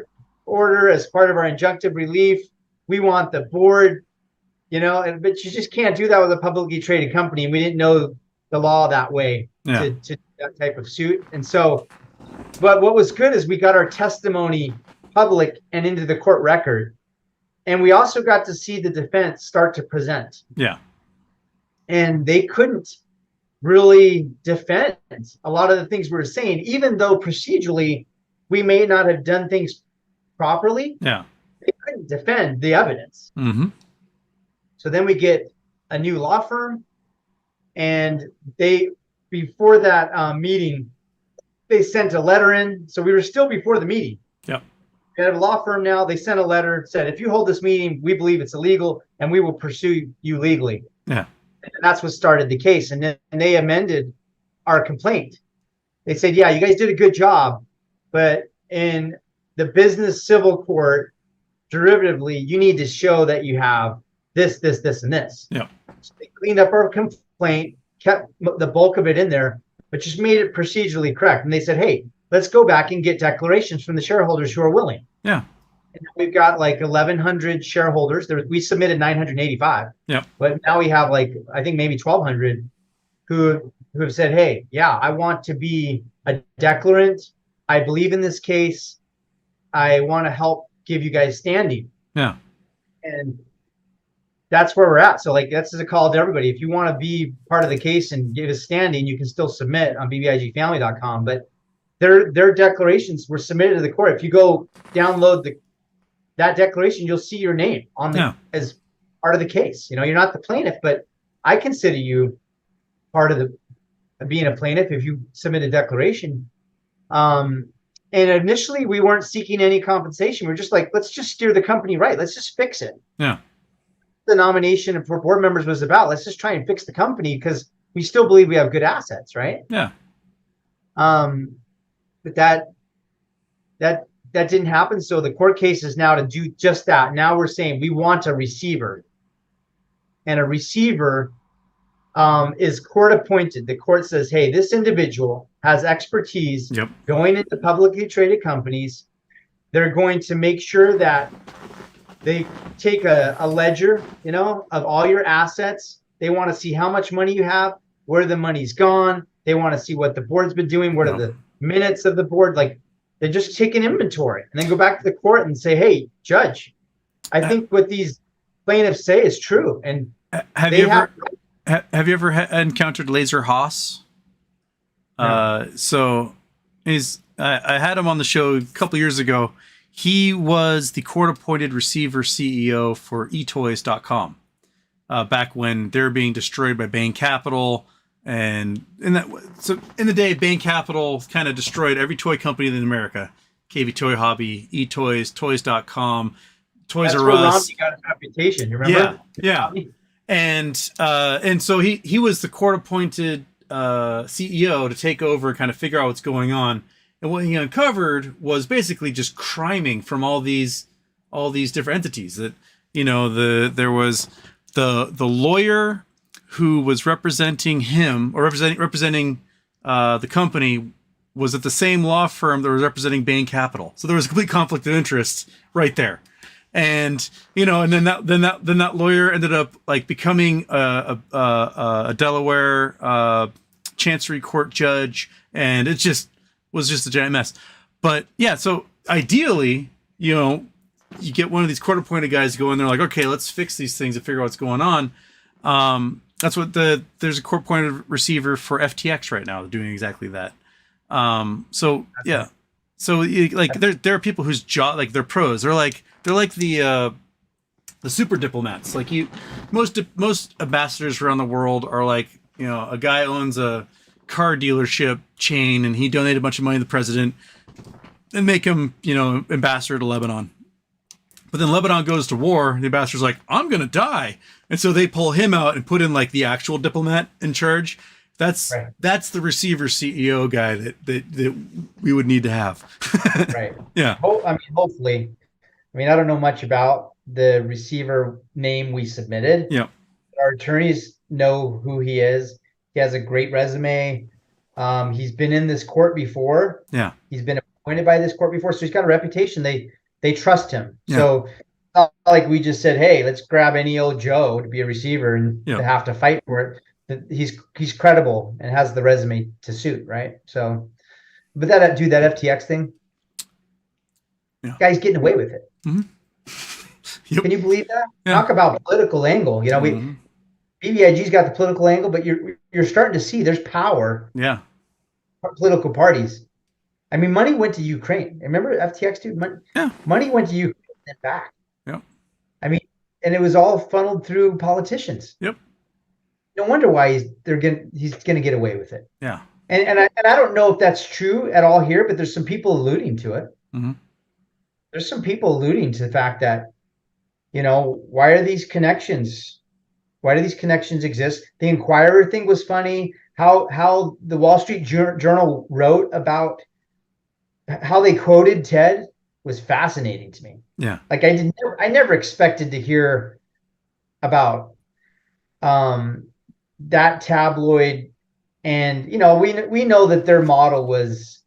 order as part of our injunctive relief. We want the board, but you just can't do that with a publicly traded company. And we didn't know the law that way to that type of suit. And so, but what was good is we got our testimony public and into the court record. And we also got to see the defense start to present. Yeah. And they couldn't really defend a lot of the things we were saying, even though procedurally we may not have done things properly. Yeah. They couldn't defend the evidence. Mm-hmm. So then we get a new law firm. And before that meeting, they sent a letter in. So we were still before the meeting. Yep. We have a law firm now. They sent a letter, said, if you hold this meeting, we believe it's illegal and we will pursue you legally. Yeah. And that's what started the case. And then they amended our complaint. They said, yeah, you guys did a good job, but in the business civil court, derivatively, you need to show that you have this, and this. Yeah. So they cleaned up our complaint, kept the bulk of it in there, but just made it procedurally correct. And they said, hey, let's go back and get declarations from the shareholders who are willing. Yeah. And we've got like 1,100 shareholders. We submitted 985. Yeah. But now we have I think maybe 1,200 who have said, hey, yeah, I want to be a declarant. I believe in this case. I want to help give you guys standing. Yeah. And that's where we're at. So that's a call to everybody. If you want to be part of the case and give us standing, you can still submit on bbigfamily.com. But their declarations were submitted to the court. If you go download that declaration, you'll see your name on as part of the case. You're not the plaintiff, but I consider you part of being a plaintiff if you submit a declaration. And initially, we weren't seeking any compensation. We're just like, let's just steer the company right. Let's just fix it. Yeah. The nomination for board members was about, let's just try and fix the company because we still believe we have good assets, right? Yeah. But that didn't happen. So the court case is now to do just that. Now we're saying we want a receiver, and a receiver is court appointed. The court says, hey, this individual has expertise going into publicly traded companies. They're going to make sure that they take a ledger, of all your assets. They want to see how much money you have, where the money's gone. They want to see what the board's been doing. What are the minutes of the board? They just take an inventory and then go back to the court and say, hey, judge, I think what these plaintiffs say is true. And have you ever encountered Laser Haas? No. So I had him on the show a couple years ago. He was the court-appointed receiver CEO for eToys.com back when they were being destroyed by Bain Capital. And in the day, Bain Capital kind of destroyed every toy company in America. KV Toy Hobby, eToys, Toys.com, Toys R Us. That's where Romney got his reputation, you remember? Yeah. And so he was the court-appointed CEO to take over and kind of figure out what's going on. And what he uncovered was basically just criming from all these different entities. That, you know, there was the lawyer who was representing him, or representing the company, was at the same law firm that was representing Bain Capital. So there was a complete conflict of interest right there. And, you know, and then that lawyer ended up like becoming a Delaware Chancery Court judge, and it just was just a giant mess. But yeah, so ideally, you know, you get one of these court-appointed guys to go in there like, okay, let's fix these things and figure out what's going on. That's what there's a court-appointed receiver for FTX right now doing exactly that. So yeah, so like there are people whose job, like they're pros. They're like the super diplomats. Like most ambassadors around the world are like, you know, a guy owns a car dealership chain and he donated a bunch of money to the president and make him, you know, ambassador to Lebanon. But then Lebanon goes to war. The ambassador's like, I'm going to die. And so they pull him out and put in like the actual diplomat in charge. That's the receiver CEO guy that we would need to have. Right. Yeah. I mean, hopefully. I mean, I don't know much about the receiver name we submitted. Yeah. Our attorneys know who he is. He has a great resume. He's been in this court before. Yeah. He's been appointed by this court before, so he's got a reputation. They trust him. Yeah. So it's not like we just said, hey, let's grab any old Joe to be a receiver and to have to fight for it. He's credible and has the resume to suit, right? So, but that FTX thing, guy's getting away with it. Mm-hmm. Yep. Can you believe that? Talk about political angle. You know, BBIG's got the political angle, but you're starting to see there's power. Yeah. Political parties. I mean, money went to Ukraine. Remember FTX, dude? Money went to Ukraine and back. Yep. I mean, and it was all funneled through politicians. Yep. No wonder why he's gonna get away with it. Yeah. And I don't know if that's true at all here, but there's some people alluding to it. Mm-hmm. There's some people alluding to the fact that, you know, why do these connections exist? The Inquirer thing was funny. How the Wall Street Journal wrote about how they quoted Ted was fascinating to me. Yeah. Like I never expected to hear about that tabloid, and you know, we know that their model was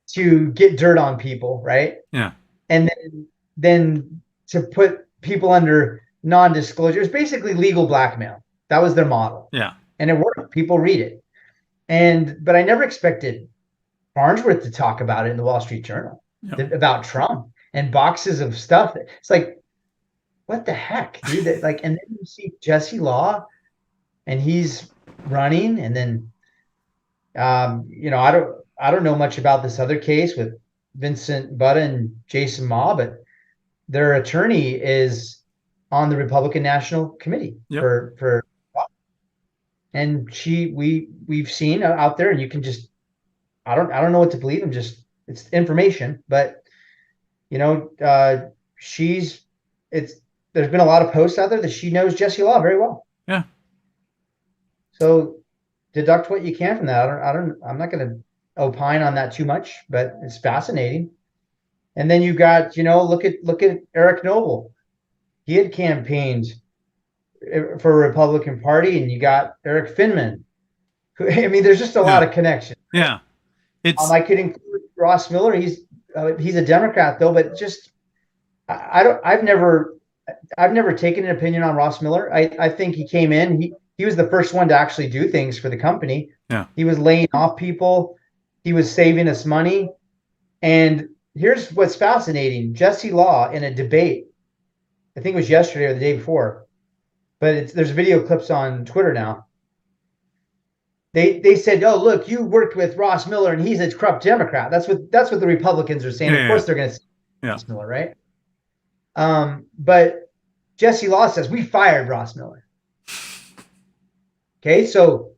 to get dirt on people, right? Yeah. And then to put people under non-disclosure. It's basically legal blackmail. That was their model. Yeah. And it worked. People read it. But I never expected Farnsworth to talk about it in the Wall Street Journal about Trump and boxes of stuff. It's like, what the heck, dude? And then you see Jesse Law, and he's running, and then, you know, I don't know much about this other case with Vincent Butta and Jason Ma, but their attorney is on the Republican National Committee for, and we've seen out there, and you can just, I don't know what to believe. It's information, but you know, there's been a lot of posts out there that she knows Jesse Law very well. Yeah. So deduct what you can from that. I'm not going to opine on that too much, but it's fascinating. And then you got, you know, look at Eric Noble. He had campaigned for a Republican Party, and you got Eric Finman. I mean, there's just a lot of connections. Yeah. I could include Ross Miller. He's a Democrat though, but just I've never taken an opinion on Ross Miller. I think he came in. He was the first one to actually do things for the company. Yeah. He was laying off people. He was saving us money. And here's what's fascinating. Jesse Law in a debate, I think it was yesterday or the day before, but there's video clips on Twitter now. They said, "Oh, look, you worked with Ross Miller, and he's a corrupt Democrat." That's what the Republicans are saying. Of course, they're going to say Ross Miller, right? But Jesse Law says we fired Ross Miller. Okay, so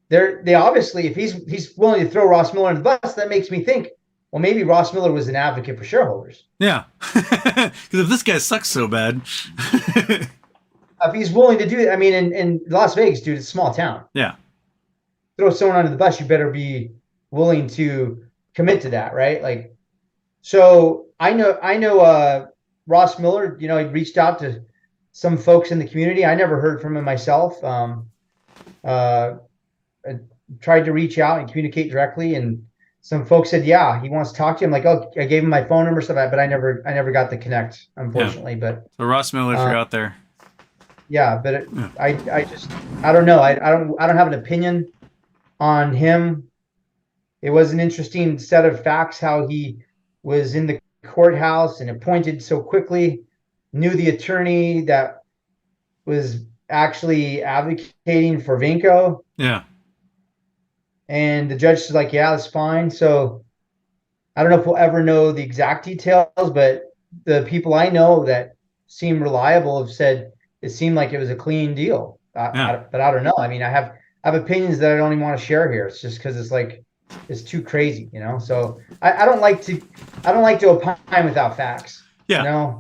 they obviously, if he's willing to throw Ross Miller in the bus, that makes me think, well, maybe Ross Miller was an advocate for shareholders. Yeah, because if this guy sucks so bad, if he's willing to do it, I mean, in Las Vegas, dude, it's a small town. Yeah. Throw someone under the bus, you better be willing to commit to that, right? Like, so I know Ross Miller, he reached out to some folks in the community. I never heard from him myself. I tried to reach out and communicate directly, and some folks said, yeah, he wants to talk to you. I'm like, oh, I gave him my phone number, stuff, but I never got the connect, unfortunately. Yeah. But So Ross Miller, if you're out there. Yeah, but I don't know. I don't have an opinion on him. It was an interesting set of facts how he was in the courthouse and appointed so quickly, knew the attorney that was actually advocating for Vinco, Yeah. and the judge is like, yeah, that's fine. So I don't know if we'll ever know the exact details, but the people I know that seem reliable have said it seemed like it was a clean deal. Yeah. But I don't know. I mean, I have opinions that I don't even want to share here. It's just because it's too crazy, So I don't like to opine without facts. Yeah.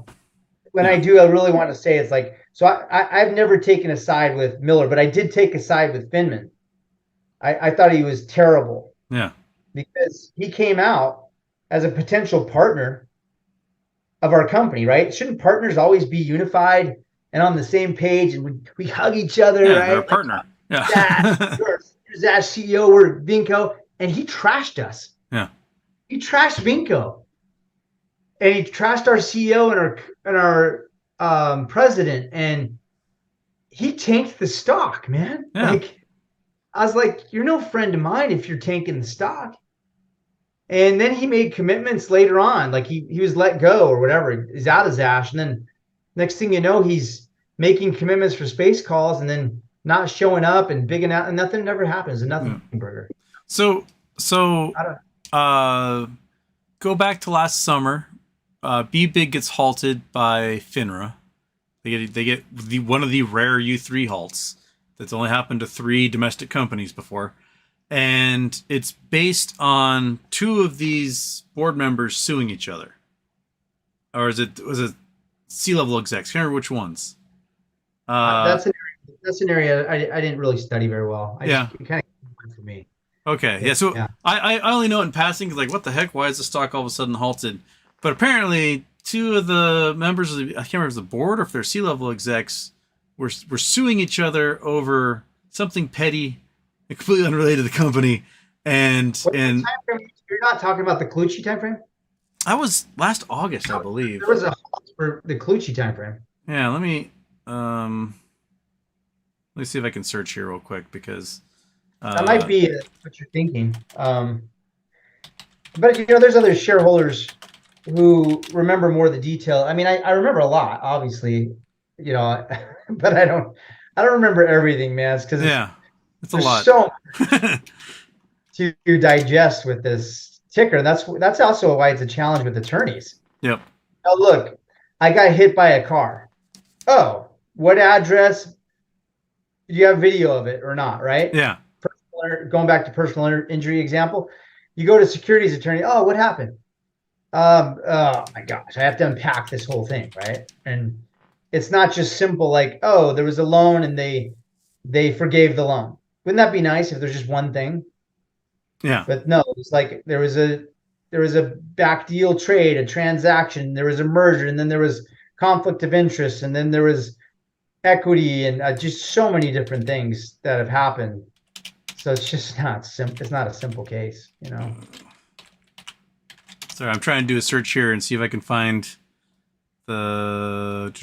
When I do, I really want to say it's like, so I've never taken a side with Miller, but I did take a side with Finman. I thought he was terrible. Yeah. Because he came out as a potential partner of our company, right? Shouldn't partners always be unified and on the same page, and we hug each other, Yeah, right? they're a partner. Like, yeah. Here's that CEO, we're Vinco, and he trashed us. Yeah. He trashed Vinco, and he trashed our CEO and our president, and he tanked the stock, man. Yeah. Like, I was like, you're no friend of mine if you're tanking the stock. And then he made commitments later on, like he was let go or whatever. He's out his ash, and then next thing you know, he's making commitments for space calls, and then not showing up and bigging out, and nothing ever happens. And nothing burger. So go back to last summer. BBIG gets halted by FINRA. They get one of the rare U3 halts that's only happened to 3 domestic companies before. And it's based on 2 of these board members suing each other. Or was it C-level execs? I can't remember which ones. That's an area I didn't really study very well. It kind of went for me. Okay, yeah. So I only know it in passing, because like, what the heck? Why is the stock all of a sudden halted? But apparently, 2 of the members of I can't remember if it was the board or if they're C-level execs were suing each other over something petty, completely unrelated to the company, and you're not talking about the Colucci timeframe? I was last August, I believe. There was a halt for the Colucci timeframe. Yeah, let me see if I can search here real quick, because that might be what you're thinking. But there's other shareholders who remember more of the detail. I mean, I remember a lot, obviously, but I don't remember everything, man. Because it's a lot. So to digest with this ticker, and that's also why it's a challenge with attorneys. Yep. Now look, I got hit by a car. Oh, what address? Do you have video of it or not? Right? Yeah. Going back to personal injury example, you go to securities attorney. Oh, what happened? Oh my gosh, I have to unpack this whole thing, right? And it's not just simple like, oh, there was a loan and they forgave the loan. Wouldn't that be nice if there's just one thing? Yeah. But no, it's like there was a back deal trade, a transaction, there was a merger, and then there was conflict of interest, and then there was equity, and just so many different things that have happened. So it's just not simple. It's not a simple case, Sorry, I'm trying to do a search here and see if I can find the.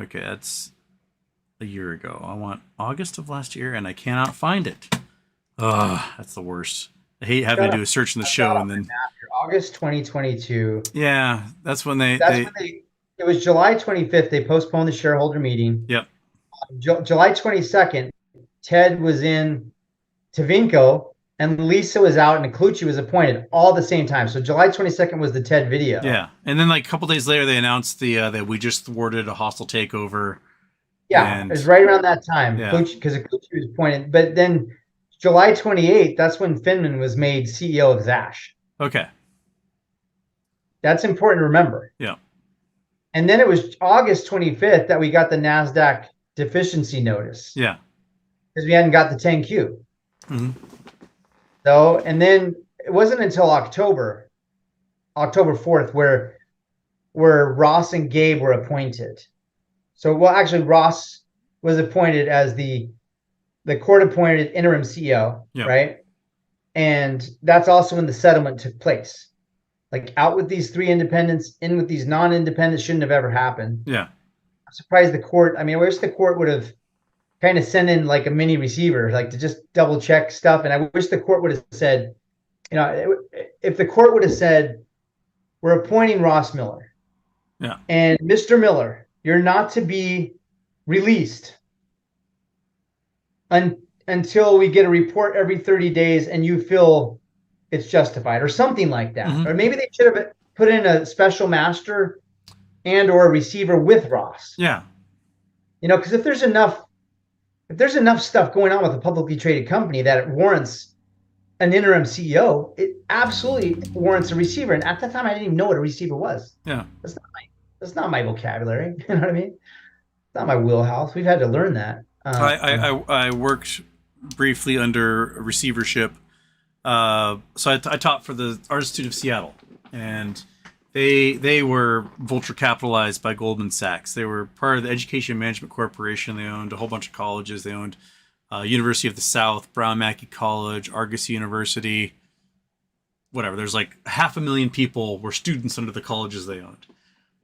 Okay, that's a year ago. I want August of last year, and I cannot find it. That's the worst. I hate having to do a search in the show and then. August 2022. Yeah, that's when they. It was July 25th. They postponed the shareholder meeting. Yep. July 22nd, Ted was in to Vinco, and Lisa was out, and Colucci was appointed all at the same time. So July 22nd was the Ted video. Yeah, and then like a couple days later, they announced that we just thwarted a hostile takeover. Yeah, it was right around that time. Yeah. Because Colucci was appointed. But then July 28th, that's when Finman was made CEO of Zash. Okay. That's important to remember. Yeah. And then it was August 25th that we got the NASDAQ deficiency notice. Yeah. Because we hadn't got the 10Q. Mm-hmm. So, and then it wasn't until October 4th, where Ross and Gabe were appointed. So, well, actually, Ross was appointed as the court appointed interim CEO, Yeah. right? And that's also when the settlement took place. Like out with these three independents, in with these non-independents shouldn't have ever happened. Yeah. I'm surprised the court. I mean, I wish the court would have kind of sent in like a mini receiver, like to just double check stuff. And I wish the court would have said, if the court would have said, we're appointing Ross Miller, Yeah. and Mr. Miller, you're not to be released until we get a report every 30 days and you feel it's justified or something like that. Hmm. Or maybe they should have put in a special master and or a receiver with Ross. Yeah. Because if there's enough stuff going on with a publicly traded company that it warrants an interim CEO, it absolutely warrants a receiver. And at that time, I didn't even know what a receiver was. Yeah. That's not my vocabulary. You know what I mean? It's not my wheelhouse. We've had to learn that. I worked briefly under Receivership. So I taught for the Art Institute of Seattle, and they were vulture capitalized by Goldman Sachs. They were part of the Education Management Corporation. They owned a whole bunch of colleges. They owned University of the South, Brown Mackie College, Argosy University, whatever. There's like 500,000 people were students under the colleges they owned.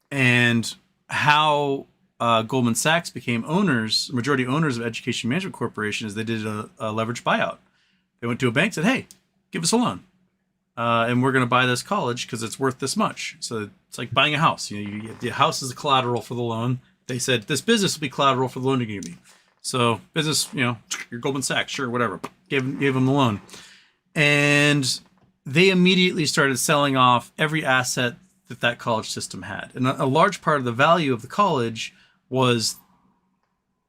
And how Goldman Sachs became majority owners of Education Management Corporation is they did a leveraged buyout. They went to a bank, said, hey, give us a loan. And we're going to buy this college because it's worth this much. So it's like buying a house. The house is a collateral for the loan. They said, this business will be collateral for the loan you're going to give me. So business, you're Goldman Sachs, sure, whatever. Gave them the loan. And they immediately started selling off every asset that college system had. And a large part of the value of the college was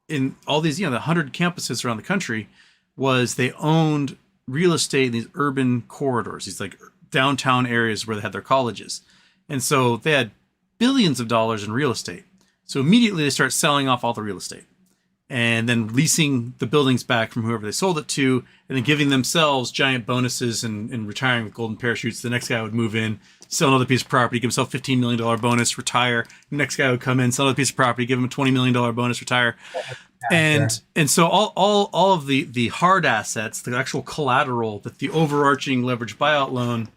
in all these, the 100 campuses around the country, was they owned real estate in these urban corridors, these like downtown areas where they had their colleges. And so they had billions of dollars in real estate. So immediately they start selling off all the real estate and then leasing the buildings back from whoever they sold it to, and then giving themselves giant bonuses and retiring with golden parachutes. The next guy would move in, sell another piece of property, give himself $15 million bonus, retire. The next guy would come in, sell another piece of property, give him a $20 million bonus, retire. And so all of the hard assets, the actual collateral that the overarching leveraged buyout loan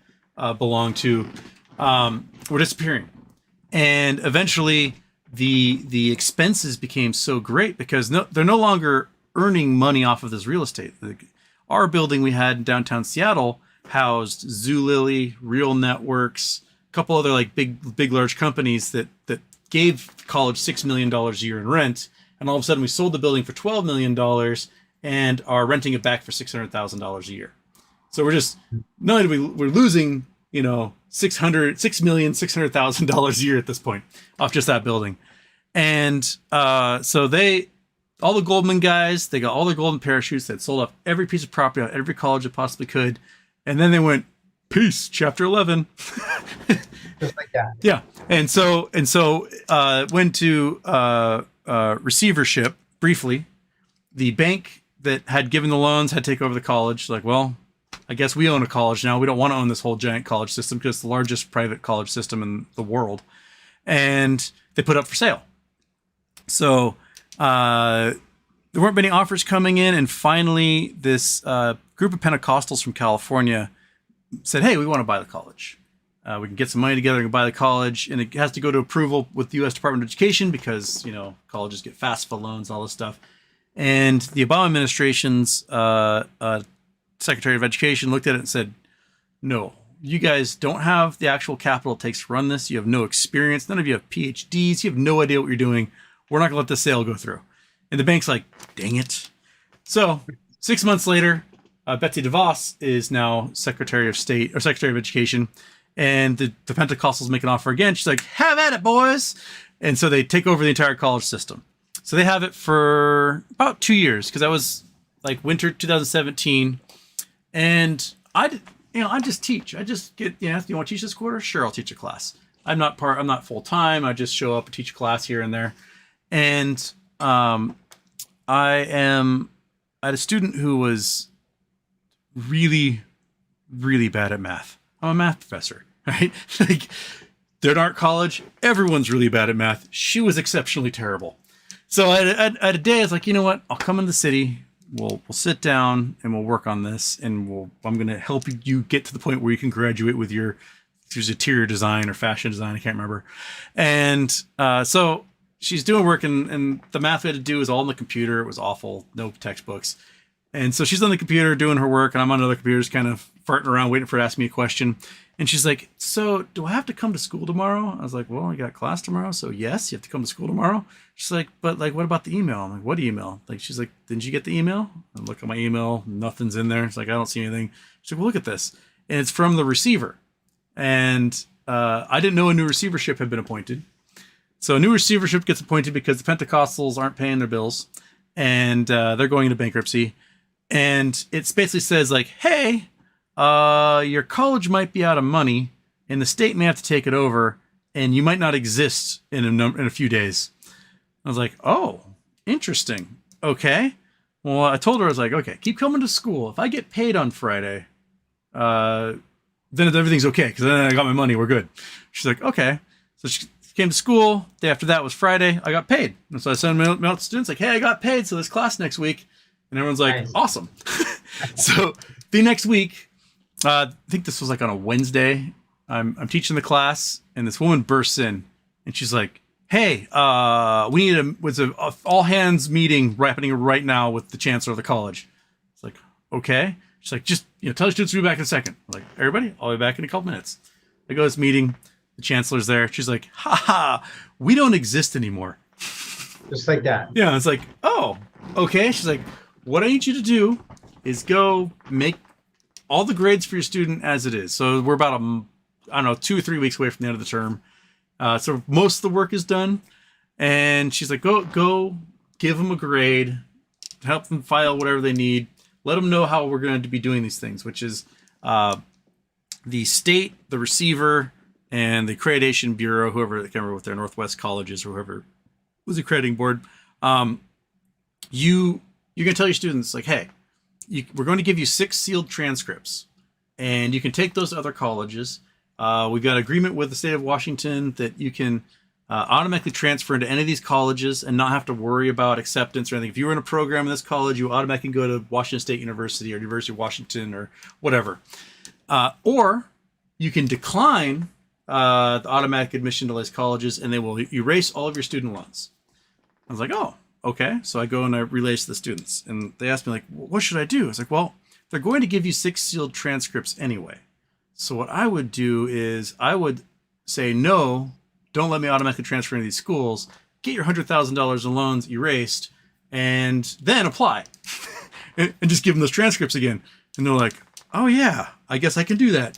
belonged to, were disappearing. And eventually the expenses became so great because they're no longer earning money off of this real estate. Our building we had in downtown Seattle housed Zulily, Real Networks, a couple other like big large companies that gave the college $6 million a year in rent. And all of a sudden we sold the building for $12 million and are renting it back for $600,000 a year. So we're just, not only we're losing, $600,000 a year at this point off just that building. And so all the Goldman guys, they got all their golden parachutes. They'd sold off every piece of property on every college they possibly could. And then they went, peace, chapter 11. Just like that. Yeah. And so went to receivership briefly. The bank that had given the loans had to take over the college. Like, well, I guess we own a college now. We don't want to own this whole giant college system because it's the largest private college system in the world. And they put up for sale. So there weren't many offers coming in. And finally, this group of Pentecostals from California said, hey, we want to buy the college. We can get some money together and buy the college. And it has to go to approval with the U.S. Department of Education because, colleges get FAFSA loans, all this stuff. And the Obama administration's Secretary of Education looked at it and said, no, you guys don't have the actual capital it takes to run this. You have no experience. None of you have PhDs. You have no idea what you're doing. We're not going to let this sale go through. And the bank's like, dang it. So 6 months later, Betsy DeVos is now Secretary of State or Secretary of Education. And the Pentecostals make an offer again. She's like, have at it, boys. And so they take over the entire college system. So they have it for about 2 years because that was like winter 2017. And I just teach. I just get, do you want to teach this quarter? Sure, I'll teach a class. I'm not full time. I just show up and teach a class here and there. And I had a student who was really, really bad at math. I'm a math professor, right? Like, they're at art college. Everyone's really bad at math. She was exceptionally terrible. So I had a day, I was like, you know what? I'll come in the city. We'll sit down and we'll work on this. And I'm going to help you get to the point where you can graduate with your interior design or fashion design. I can't remember. And so she's doing work, and the math we had to do was all on the computer. It was awful. No textbooks. And so she's on the computer doing her work, and I'm on another computer just kind of farting around waiting for her to ask me a question. And she's like, so do I have to come to school tomorrow? I was like, well, I got class tomorrow, so yes, you have to come to school tomorrow. She's like, but like, what about the email? I'm like, what email? Like, she's like, didn't you get the email? I look at my email, nothing's in there. It's like, I don't see anything. She's like, well, look at this. And it's from the receiver. And I didn't know a new receivership had been appointed. So a new receivership gets appointed because the Pentecostals aren't paying their bills, and they're going into bankruptcy. And it basically says like, hey, your college might be out of money, and the state may have to take it over, and you might not exist in a few days. I was like, oh, interesting. Okay. Well, I told her, I was like, okay, keep coming to school. If I get paid on Friday, then everything's okay, because then I got my money. We're good. She's like, okay. So she came to school. Day after that was Friday. I got paid. And so I sent mail to students like, hey, I got paid. So there's class next week. And everyone's like, nice. Awesome. So the next week, I think this was like on a Wednesday. I'm teaching the class, and this woman bursts in, and she's like, hey, we need a all hands meeting happening right now with the chancellor of the college. It's like, okay. She's like, just, tell the students to be back in a second. I'm like, everybody, I'll be back in a couple minutes. I go to this meeting. The chancellor's there. She's like, we don't exist anymore. Just like that. Yeah. It's like, oh, okay. She's like, what I need you to do is go make all the grades for your student as it is. So we're about, 2 or 3 weeks away from the end of the term. So most of the work is done. And she's like, go give them a grade, help them file whatever they need. Let them know how we're going to be doing these things, which is the state, the receiver, and the accreditation bureau, whoever, I can't remember what their Northwest colleges or whoever was the accrediting board. You're going to tell your students, like, hey, we're going to give you 6 sealed transcripts, and you can take those to other colleges. We've got agreement with the state of Washington that you can automatically transfer into any of these colleges and not have to worry about acceptance or anything. If you were in a program in this college, you automatically go to Washington State University or University of Washington or whatever. Or you can decline the automatic admission to these colleges, and they will erase all of your student loans. I was like, oh, okay. So I go and I relay to the students, and they asked me, like, what should I do? I was like, well, they're going to give you 6 sealed transcripts anyway. So what I would do is I would say, no, don't let me automatically transfer into these schools. Get your $100,000 in loans erased, and then apply. and just give them those transcripts again. And they're like, oh yeah, I guess I can do that.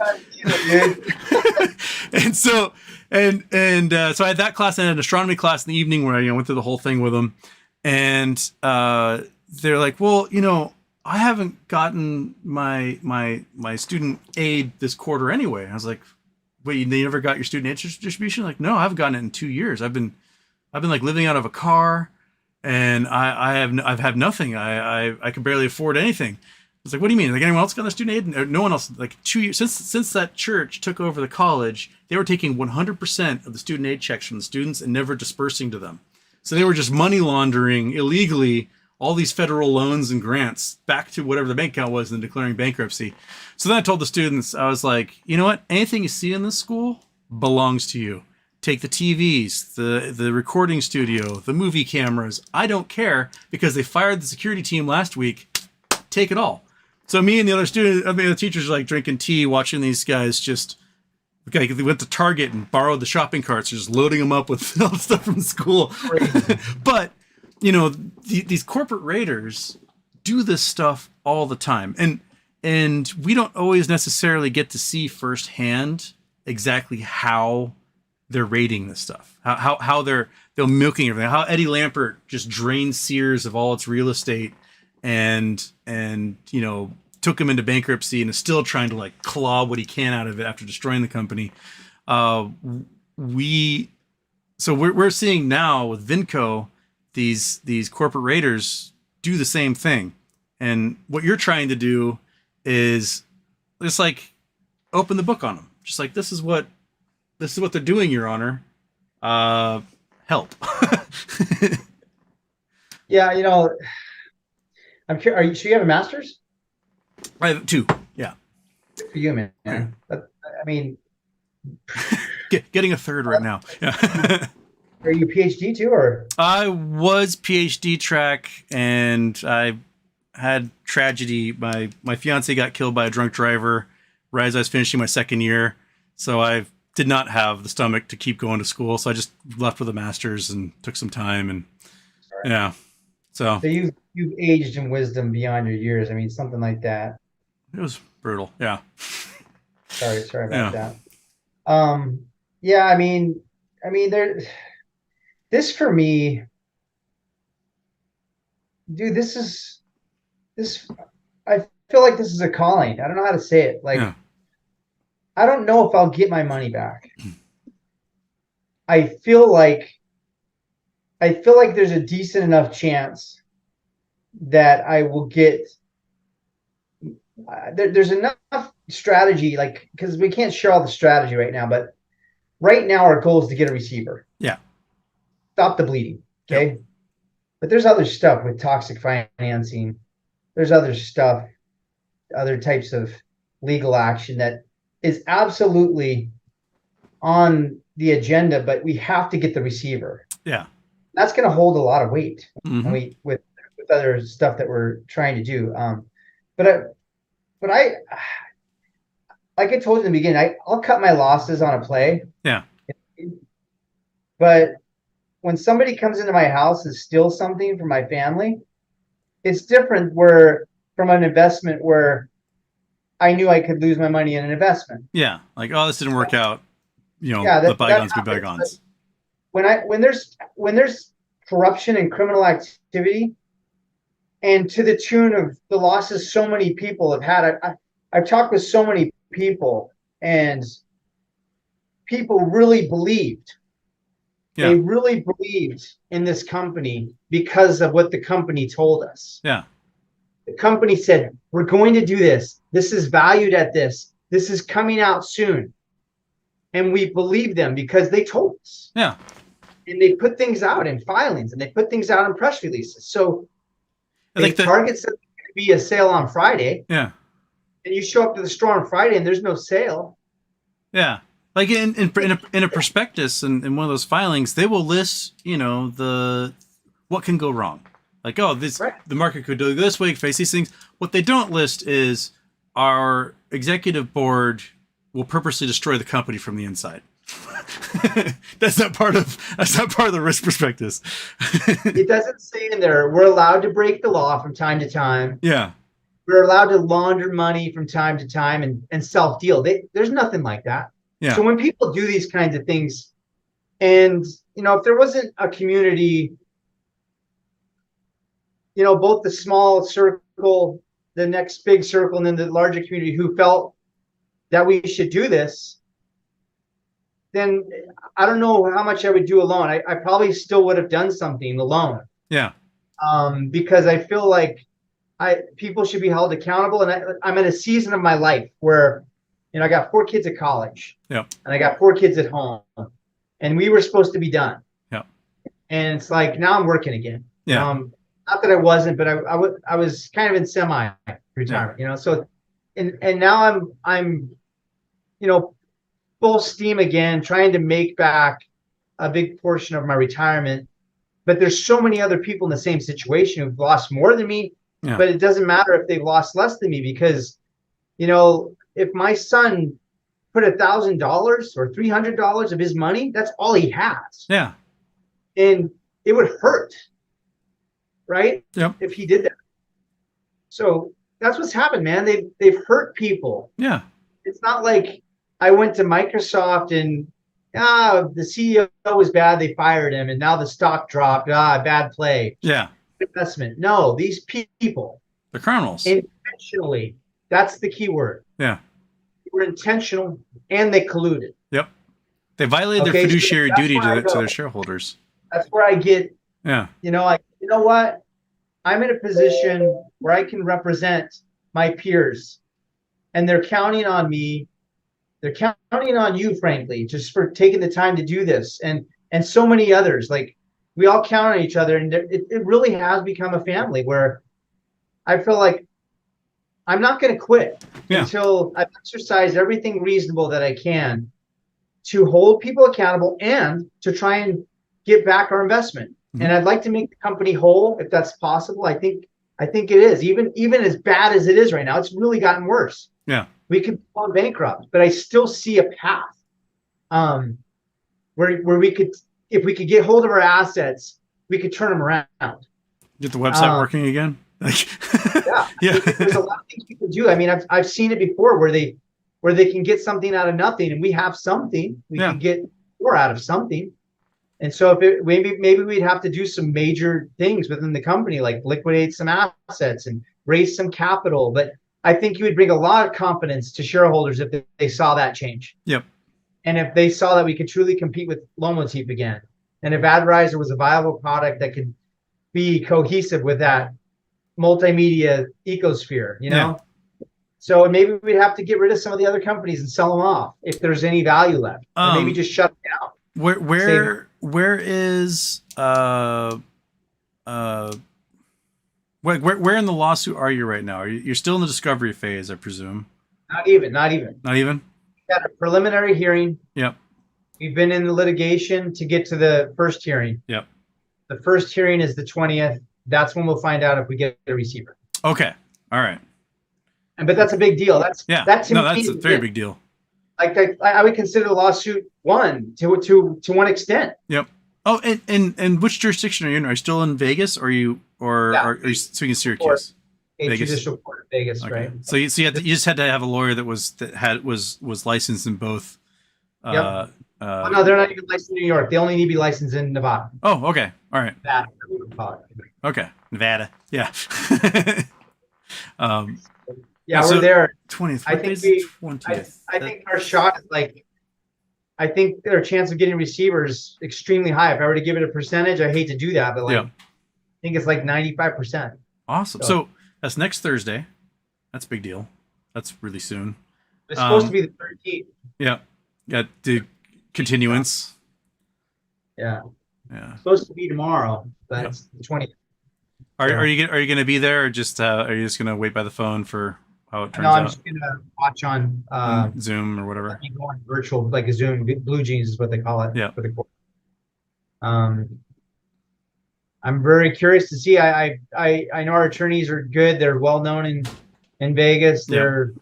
And so, so I had that class and an astronomy class in the evening where I went through the whole thing with them. And they're like, well, I haven't gotten my student aid this quarter anyway. I was like, wait, they never got your student aid distribution? Like, no, I haven't gotten it in 2 years. I've been like living out of a car, and I've had nothing. I can barely afford anything. I was like, what do you mean? Like, anyone else got their student aid? No one else. Like 2 years since that church took over the college, they were taking 100% of the student aid checks from the students and never dispersing to them. So they were just money laundering illegally all these federal loans and grants back to whatever the bank account was and declaring bankruptcy. So then I told the students, I was like, you know what? Anything you see in this school belongs to you. Take the TVs, the recording studio, the movie cameras. I don't care, because they fired the security team last week. Take it all. So me and the other the teachers are like drinking tea, watching these guys just, okay, they went to Target and borrowed the shopping carts, just loading them up with all the stuff from school. But, these corporate raiders do this stuff all the time. And we don't always necessarily get to see firsthand exactly how they're raiding this stuff, how they're milking everything, how Eddie Lampert just drained Sears of all its real estate and took him into bankruptcy and is still trying to like claw what he can out of it after destroying the company. We're seeing now with Vinco, these corporate raiders do the same thing. And what you're trying to do is just like open the book on them. Just like, this is what they're doing, Your Honor. Help. Yeah, I'm curious. So you have a master's? I have 2. Yeah. Good for you, man. Okay. I mean, Getting a 3rd right now. Yeah. are you PhD too, or? I was PhD track, and I had tragedy. My fiance got killed by a drunk driver right as I was finishing my 2nd year. So I did not have the stomach to keep going to school. So I just left with a master's and took some time. And yeah, so you've aged in wisdom beyond your years. I mean, something like that. it was brutal. Yeah. Sorry about that. Yeah, I mean, this for me, dude, I feel like this is a calling. I don't know how to say it. Like, Yeah. I don't know if I'll get my money back. I feel like there's a decent enough chance that I will get. There's enough strategy, like, because we can't share all the strategy right now, but right now our goal is to get a receiver. Yeah. Stop the bleeding. Okay. Yep. But there's other stuff with toxic financing. There's other stuff, other types of legal action that is absolutely on the agenda, but we have to get the receiver. Yeah. That's going to hold a lot of weight. Mm-hmm. And with other stuff that we're trying to do. But I, like I told you in the beginning, I'll cut my losses on a play. Yeah. But when somebody comes into my house and steals something from my family, it's different from an investment where I knew I could lose my money in an investment. Yeah. Like, oh, this didn't work out. The bygones be bygones. When there's corruption and criminal activity, and to the tune of the losses so many people have had, I've talked with so many people, and people really believed. Yeah. They really believed in this company because of what the company told us. Yeah. The company said, we're going to do this. This is valued at this. This is coming out soon. And we believed them because they told us. Yeah. And they put things out in filings, and they put things out in press releases. So if Target said there's going to be a sale on Friday. Yeah. And you show up to the store on Friday and there's no sale. Yeah. Like in a prospectus and in one of those filings, they will list, what can go wrong. Like, oh, the market could do this way, face these things. What they don't list is our executive board will purposely destroy the company from the inside. That's not part of the risk prospectus. It doesn't say in there we're allowed to break the law from time to time. Yeah. We're allowed to launder money from time to time and self-deal. There's nothing like that. Yeah. So when people do these kinds of things, and if there wasn't a community, both the small circle, the next big circle, and then the larger community who felt that we should do this, then I don't know how much I would do alone. I probably still would have done something alone. Yeah. Because I feel like people should be held accountable, and I'm in a season of my life where, I got 4 kids at college. Yep. And I got 4 kids at home, and we were supposed to be done. Yep. And it's like now I'm working again. Yeah. Not that I wasn't, but I was kind of in semi-retirement. Yeah. So, and now I'm full steam again, trying to make back a big portion of my retirement. But there's so many other people in the same situation who've lost more than me. Yeah. But it doesn't matter if they've lost less than me, because, if my son put $1,000 or $300 of his money, that's all he has. Yeah. And it would hurt, right? Yep. If he did that. So that's what's happened, man. They've hurt people. Yeah. It's not like I went to Microsoft and the CEO was bad, they fired him, and now the stock dropped. Bad play. Yeah. Investment. No, these people. The criminals. Intentionally. That's the key word. Yeah. They were intentional, and they colluded. Yep. They violated their fiduciary duty to their shareholders. That's where I get. Yeah. You know what? I'm in a position where I can represent my peers and they're counting on me. They're counting on you, frankly, just for taking the time to do this, and so many others. Like, we all count on each other, and it really has become a family where I feel like I'm not going to quit until I've exercised everything reasonable that I can to hold people accountable and to try and get back our investment. Mm-hmm. And I'd like to make the company whole if that's possible. I think it is. Even as bad as it is right now, it's really gotten worse. Yeah. We could go bankrupt, but I still see a path where we could, if we could get hold of our assets, we could turn them around. Get the website working again? Yeah. There's a lot of things you can do. I mean, I've seen it before where they can get something out of nothing, and we have something. We can get more out of something. And so maybe we'd have to do some major things within the company, like liquidate some assets and raise some capital. But I think you would bring a lot of confidence to shareholders if they saw that change. Yep. And if they saw that we could truly compete with Lomotif again, and if Advisor was a viable product that could be cohesive with that multimedia ecosphere, you know? Yeah. So maybe we'd have to get rid of some of the other companies and sell them off if there's any value left. Or maybe just shut them down. Where is where in the lawsuit are you right now? You're still in the discovery phase, I presume. Not even. Not even? We had a preliminary hearing. Yep. We've been in the litigation to get to the first hearing. Yep. The first hearing is the 20th. That's when we'll find out if we get a receiver. Okay. All right. But that's a big deal. That's a very big deal. Like I would consider the lawsuit won to one extent. Yep. Oh, and which jurisdiction are you in? Are you still in Vegas, or are you speaking Syracuse? Vegas. Judicial court, Vegas, okay. Right? So you just had to have a lawyer that was licensed in both. Yep. No, they're not even licensed in New York. They only need to be licensed in Nevada. Oh, okay. All right. Nevada. Okay, Nevada. Yeah. We're there. 20th. I think 20th. I think our shot is like. I think our chance of getting receivers extremely high. If I were to give it a percentage, I hate to do that, but I think it's like 95%. Awesome. So that's next Thursday. That's a big deal. That's really soon. It's supposed to be the 13th. Yeah. Got the continuance. Yeah. It's supposed to be tomorrow, but it's the 20th. Are you going to be there, or just are you just going to wait by the phone for how it turns out? No, I'm just going to watch on Zoom or whatever. Going virtual, like a Zoom. Blue Jeans is what they call it. Yeah. For the court. I'm very curious to see. I know our attorneys are good. They're well known in Vegas. They're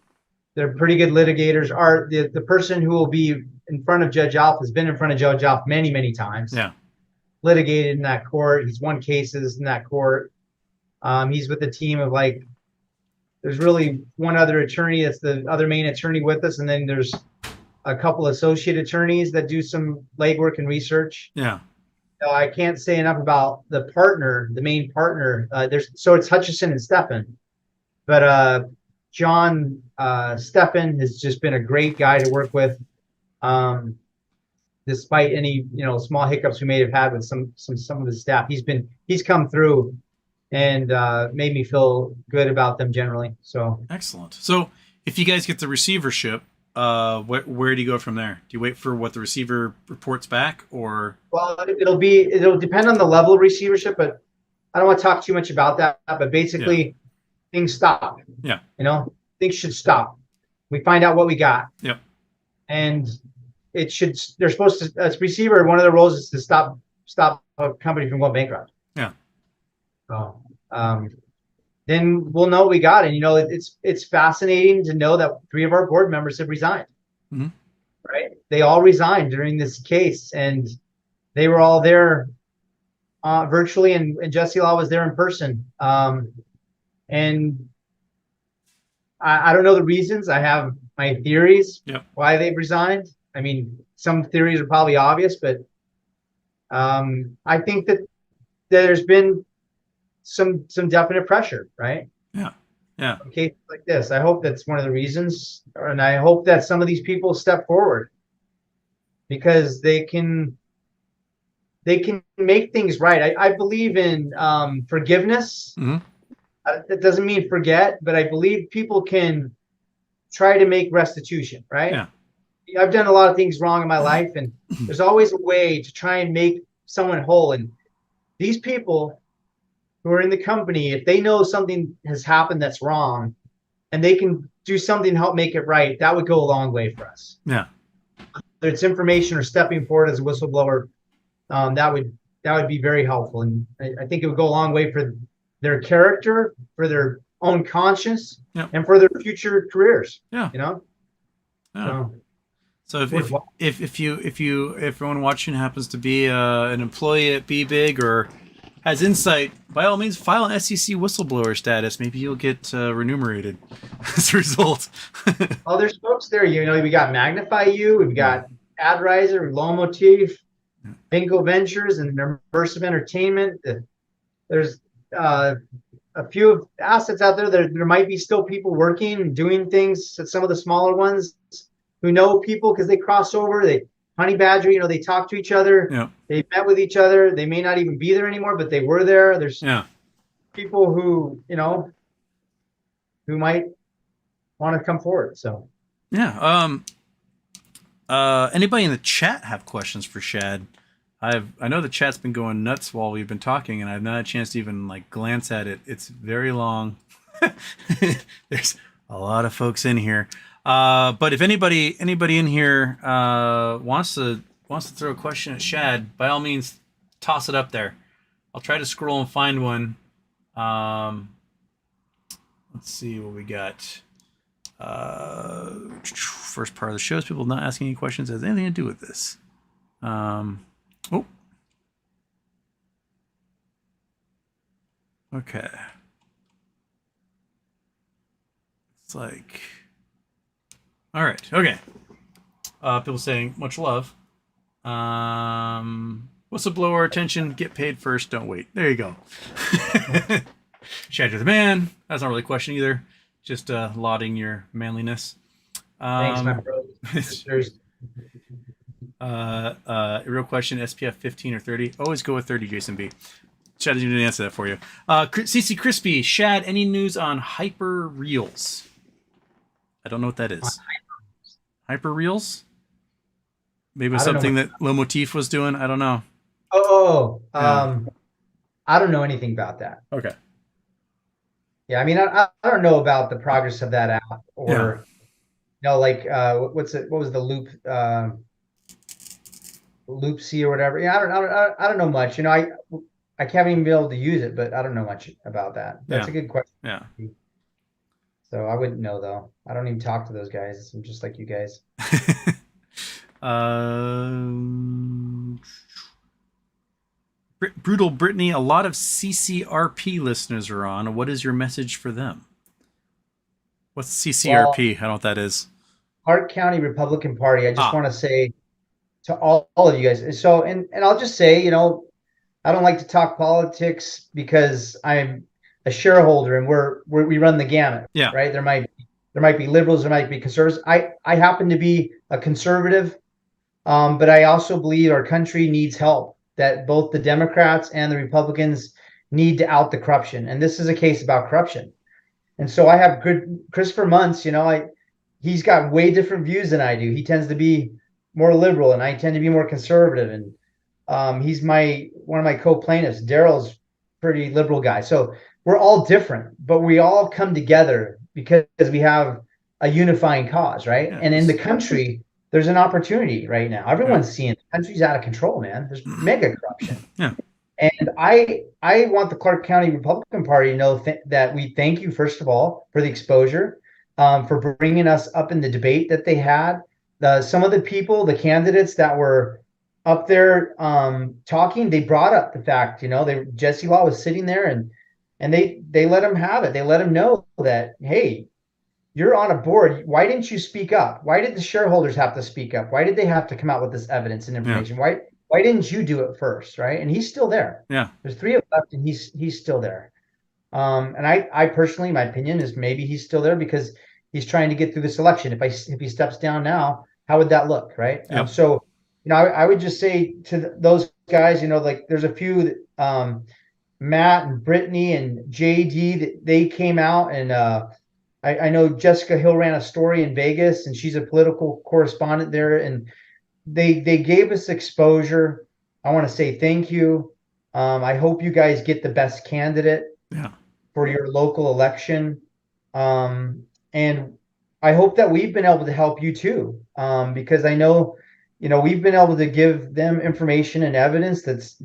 pretty good litigators. The person who will be in front of Judge Alf has been in front of Judge Alf many times. Yeah. Litigated in that court. He's won cases in that court. He's with a team of there's really one other attorney that's the other main attorney with us, and then there's a couple associate attorneys that do some legwork and research. Yeah. So I can't say enough about the main partner. It's Hutchison and Steffen, but John Steffen has just been a great guy to work with, despite any small hiccups we may have had with some of the staff. He's come through and made me feel good about them generally. So excellent. So if you guys get the receivership, where do you go from there? Do you wait for what the receiver reports back, or? Well, it'll depend on the level of receivership, but I don't want to talk too much about that. But basically, things stop. Yeah. Things should stop. We find out what we got. Yep. And they're supposed to, as receiver, one of the roles is to stop a company from going bankrupt. Yeah. So, then we'll know what we got. And, it's fascinating to know that 3 of our board members have resigned. Mm-hmm. Right? They all resigned during this case, and they were all there virtually, and Jesse Law was there in person. And I don't know the reasons. I have my theories why they've resigned. I mean, some theories are probably obvious, but I think that there's been some definite pressure, right? Yeah. In cases like this, I hope that's one of the reasons, and I hope that some of these people step forward because they can make things right. I believe in forgiveness. Mm-hmm. That doesn't mean forget, but I believe people can try to make restitution, right? Yeah. I've done a lot of things wrong in my life, and there's always a way to try and make someone whole. And these people who are in the company, if they know something has happened that's wrong and they can do something to help make it right, that would go a long way for us. Yeah. Whether it's information or stepping forward as a whistleblower, that would be very helpful. And I think it would go a long way for their character, for their own conscience, Yep. and for their future careers. Yeah. You know? Yeah. So if everyone watching happens to be an employee at BBIG or has insight, by all means, file an SEC whistleblower status. Maybe you'll get remunerated as a result. Oh, there's folks there. You know, we got Magnify You, we've got AdRiser, Lomotif, Vinco Ventures, and Immersive Entertainment. There's a few assets out there. There might be still people working and doing things at some of the smaller ones who know people because they cross over. They Honey Badger, you know, they talk to each other. Yeah. They met with each other. They may not even be there anymore, but they were there. There's people who, you know, who might want to come forward. So yeah. Anybody in the chat have questions for Shad? I know the chat's been going nuts while we've been talking, and I've not had a chance to even like glance at it. It's very long. There's a lot of folks in here. But if anybody in here wants to throw a question at Shad, by all means, toss it up there. I'll try to scroll and find one. Let's see what we got. First part of the show is people not asking any questions has anything to do with this. Okay. It's like, all right. Okay. People saying much love. Whistleblower attention, get paid first, don't wait. There you go. Shad, you're the man. That's not really a question either. Just lauding your manliness. thanks, my bro. Real question, SPF 15 or 30? Always go with 30, Jason B. Shad didn't answer that for you. CC Crispy, Shad, any news on Hyper Reels? I don't know what that is. Hyper Reels? Maybe something that Lomotif was doing? I don't know. I don't know anything about that. Okay. Yeah, I mean, I don't know about the progress of that app or, you know, like what was the Loop C or whatever. Yeah, I don't know much. You know, I can't even be able to use it, but I don't know much about that. That's a good question. Yeah. So I wouldn't know though. I don't even talk to those guys. I'm just like you guys. Brutal Brittany, a lot of CCRP listeners are on. What is your message for them? What's CCRP? I don't know what that is. Clark County Republican Party. I just want to say to all of you guys. So, and I'll just say, you know, I don't like to talk politics because I'm a shareholder and we run the gamut. Yeah. Right. There might be liberals, there might be conservatives. I happen to be a conservative, but I also believe our country needs help. That both the Democrats and the Republicans need to out the corruption, and this is a case about corruption. And so I have good Christopher Muntz. You know, he's got way different views than I do. He tends to be more liberal, and I tend to be more conservative. And he's one of my co-plaintiffs. Daryl's pretty liberal guy. So we're all different, but we all come together because we have a unifying cause, right? Yeah. And in the country, there's an opportunity right now. Everyone's seeing the country's out of control, man. There's mega corruption. Yeah. And I want the Clark County Republican Party to know that we thank you, first of all, for the exposure, for bringing us up in the debate that they had. Some of the people, the candidates that were up there talking, they brought up the fact, you know, Jesse Law was sitting there and they let him have it. They let him know that, hey, you're on a board. Why didn't you speak up? Why did the shareholders have to speak up? Why did they have to come out with this evidence and information? Yeah. Why didn't you do it first, right? And he's still there. Yeah. There's 3 of us left, and he's still there. And I personally, my opinion is maybe he's still there because he's trying to get through this election. If he steps down now, how would that look, right? Yep. So, you know, I would just say to those guys, you know, like there's a few, Matt and Brittany and JD, that they came out and I know Jessica Hill ran a story in Vegas, and she's a political correspondent there, and they gave us exposure. I want to say thank you. I hope you guys get the best candidate Yeah. for your local election. And I hope that we've been able to help you too. Because I know, we've been able to give them information and evidence that's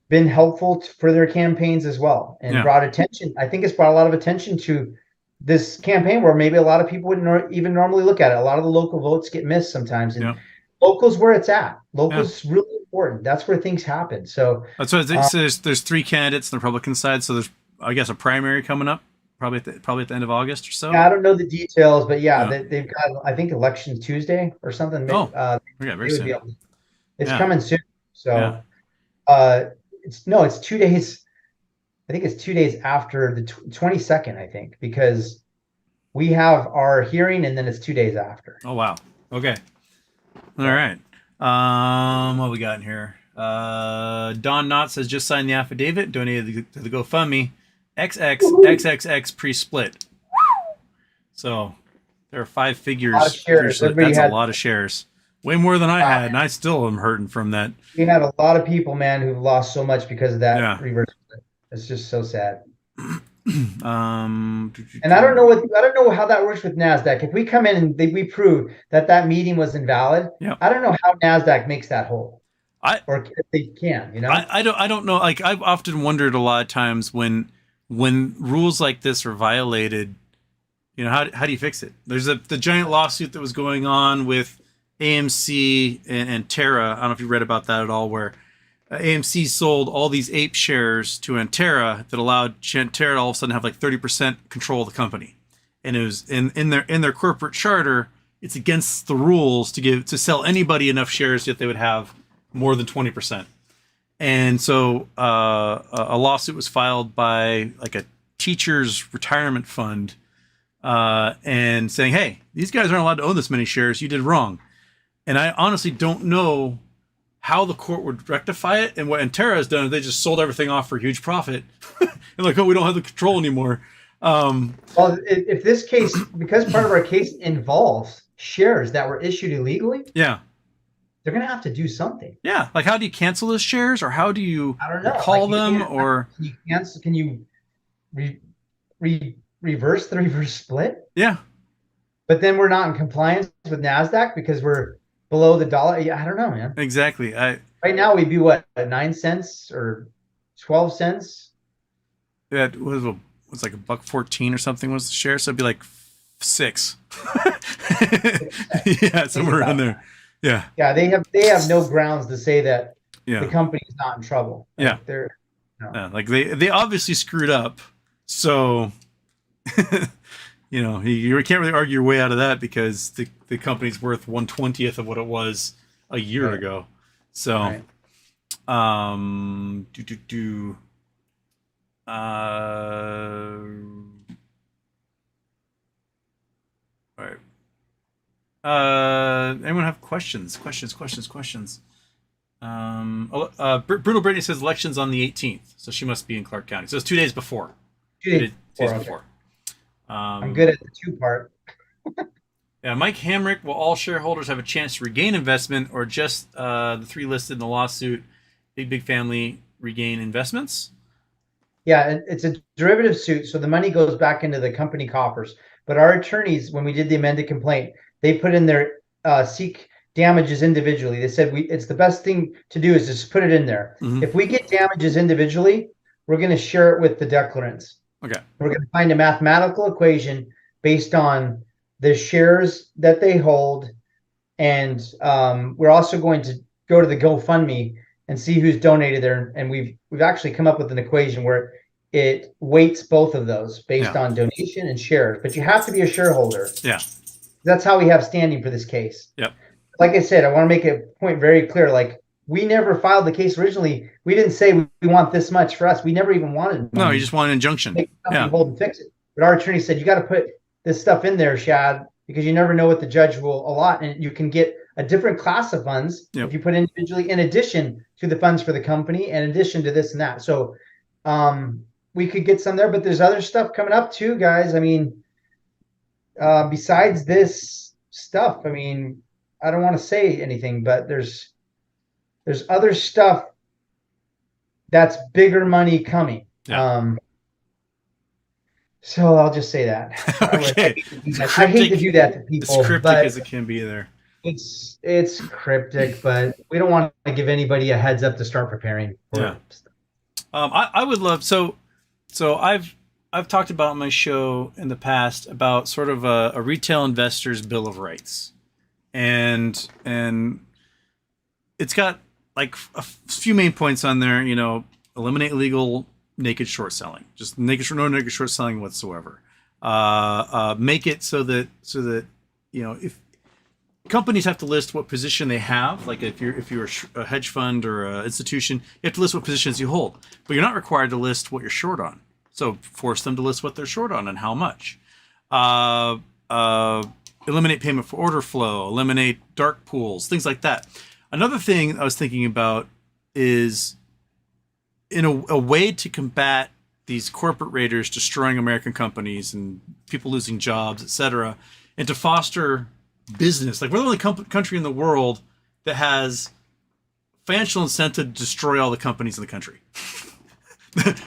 been helpful for their campaigns as well, and Yeah. brought attention. I think it's brought a lot of attention to this campaign where maybe a lot of people wouldn't even normally look at it. A lot of the local votes get missed sometimes, and Yeah. local's where it's at. Yeah. Local's really important. That's where things happen. So That's what so there's 3 candidates on the Republican side. So there's, I guess, a primary coming up probably at the end of August or so. yeah, I don't know the details, but yeah, Yeah. they've got, I think, election Tuesday or something. Oh, okay, very They would be soon. able it's Yeah. coming soon. Yeah. So it's 2 days. I think it's 2 days after the 22nd, I think, because we have our hearing and then it's 2 days after. Oh wow. Okay. All right. What we got in here? Don Knott says just signed the affidavit, donated to the GoFundMe. XXXXX pre-split. So there are 5 figures. A lot of shares. That's a lot of shares. Way more than I had, and I still am hurting from that. We had a lot of people, man, who've lost so much because of that Yeah. reverse split. It's just so sad. And And I don't know how that works with NASDAQ. If we come in and we prove that meeting was invalid, Yeah. I don't know how NASDAQ makes that whole. Or if they can, I don't know. Like, I've often wondered a lot of times when rules like this are violated, how do you fix it? There's the giant lawsuit that was going on with AMC and Terra. I don't know if you read about that at all, where AMC sold all these ape shares to Antera that allowed Antera to all of a sudden have like 30% control of the company. And it was in their corporate charter, it's against the rules to sell anybody enough shares that they would have more than 20%. And so a lawsuit was filed by like a teacher's retirement fund and saying, hey, these guys aren't allowed to own this many shares. You did wrong. And I honestly don't know how the court would rectify it. And what Antera has done is they just sold everything off for a huge profit. And like, oh, we don't have the control anymore. Well, if this case, because part of our case involves shares that were issued illegally, yeah, they're going to have to do something. Yeah, like how do you cancel those shares, or how do you recall them, or can you cancel? Can you reverse the reverse split? Yeah, but then we're not in compliance with NASDAQ because we're below the dollar. Yeah, I don't know, man. Exactly. Right now we'd be what, 9 cents or 12 cents? Yeah, it was like $1.14 or something was the share, so it'd be like 6. Yeah, somewhere around there. Yeah. Yeah, they have no grounds to say that the company's not in trouble. Like they're like they obviously screwed up. So you can't really argue your way out of that because the company's worth 1/20th of what it was a year ago. So all right. Anyone have questions? Brutal Brittany says elections on the 18th, so she must be in Clark County. So it's 2 days before. 2 days before. I'm good at the 2 part. Yeah, Mike Hamrick, will all shareholders have a chance to regain investment, or just the 3 listed in the lawsuit, Big Family regain investments? Yeah, it's a derivative suit, so the money goes back into the company coffers. But our attorneys, when we did the amended complaint, they put in their seek damages individually. They said it's the best thing to do is just put it in there. Mm-hmm. If we get damages individually, we're going to share it with the declarants. Okay. We're going to find a mathematical equation based on the shares that they hold, and we're also going to go to the GoFundMe and see who's donated there. And we've actually come up with an equation where it weights both of those based on donation and shares. But you have to be a shareholder. Yeah. That's how we have standing for this case. Yep. Like I said, I want to make a point very clear. Like, we never filed the case originally. We didn't say we want this much for us. We never even wanted money. No, you just want an injunction. Hold and fix it. But our attorney said, you got to put this stuff in there, Shad, because you never know what the judge will allot. And you can get a different class of funds if you put individually, in addition to the funds for the company, in addition to this and that. So we could get some there, but there's other stuff coming up too, guys. I mean, besides this stuff, I mean, I don't want to say anything, but there's other stuff that's bigger money coming. Yeah. So I'll just say that. Okay. I hate to do that to As people, cryptic but as it can be there. it's cryptic, but we don't want to give anybody a heads up to start preparing for Yeah. it. I would love so I've talked about on my show in the past about sort of a retail investor's bill of rights, and it's got like a few main points on there. You know, eliminate illegal naked short selling, just no naked short selling whatsoever. Make it so that you know, if companies have to list what position they have, like if you're a hedge fund or an institution, you have to list what positions you hold, but you're not required to list what you're short on. So force them to list what they're short on and how much. Eliminate payment for order flow, eliminate dark pools, things like that. Another thing I was thinking about is in a way to combat these corporate raiders destroying American companies and people losing jobs, etc., and to foster business. Like, we're the only country in the world that has financial incentive to destroy all the companies in the country.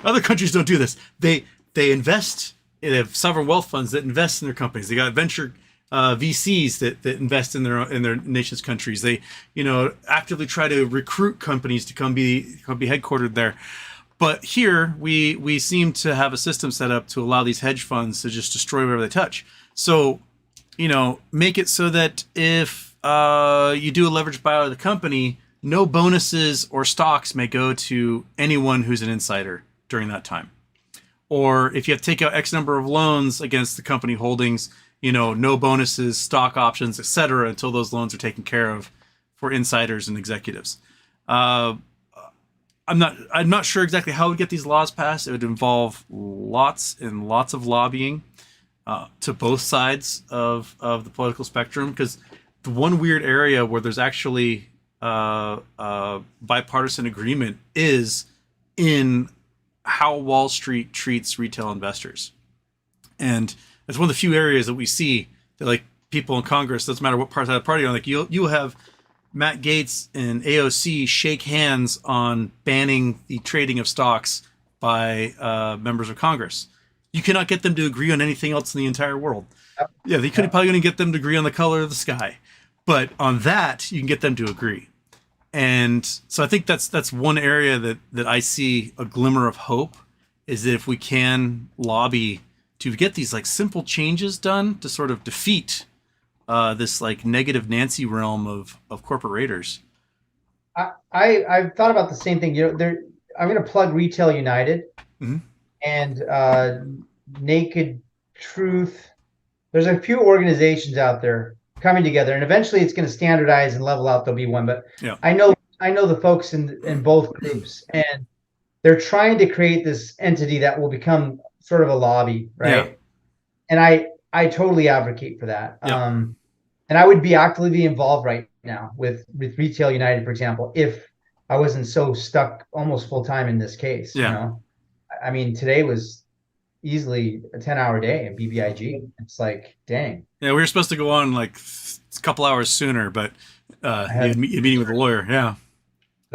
Other countries don't do this. They invest. They have sovereign wealth funds that invest in their companies. They got venture VCs that invest in their nation's countries. They, you know, actively try to recruit companies to come be headquartered there. But here we seem to have a system set up to allow these hedge funds to just destroy whatever they touch. So, you know, make it so that if you do a leverage buyout of the company, no bonuses or stocks may go to anyone who's an insider during that time. Or if you have to take out X number of loans against the company holdings, you know, no bonuses, stock options, etc., until those loans are taken care of for insiders and executives. I'm not sure exactly how we get these laws passed. It would involve lots and lots of lobbying to both sides of the political spectrum, because the one weird area where there's actually bipartisan agreement is in how Wall Street treats retail investors. And it's one of the few areas that we see that, like, people in Congress, doesn't matter what part of the party are, like, you'll have Matt Gaetz and AOC shake hands on banning the trading of stocks by members of Congress. You cannot get them to agree on anything else in the entire world. Yeah, they couldn't probably going to get them to agree on the color of the sky, but on that you can get them to agree. And so I think that's one area that I see a glimmer of hope, is that if we can lobby to get these like simple changes done to sort of defeat this like negative Nancy realm of corporate raiders. I've thought about the same thing. You know, I'm going to plug Retail United and Naked Truth. There's a few organizations out there coming together, and eventually it's going to standardize and level out. There'll be one, but yeah. I know the folks in both groups, and they're trying to create this entity that will become sort of a lobby, right? Yeah. And I totally advocate for that. Yeah. And I would be actively involved right now with Retail United, for example, if I wasn't so stuck almost full time in this case. Yeah. You know, I mean, today was easily a 10-hour day in BBIG. It's like, dang. Yeah, we were supposed to go on like a couple hours sooner, but you had a meeting with a lawyer. Yeah.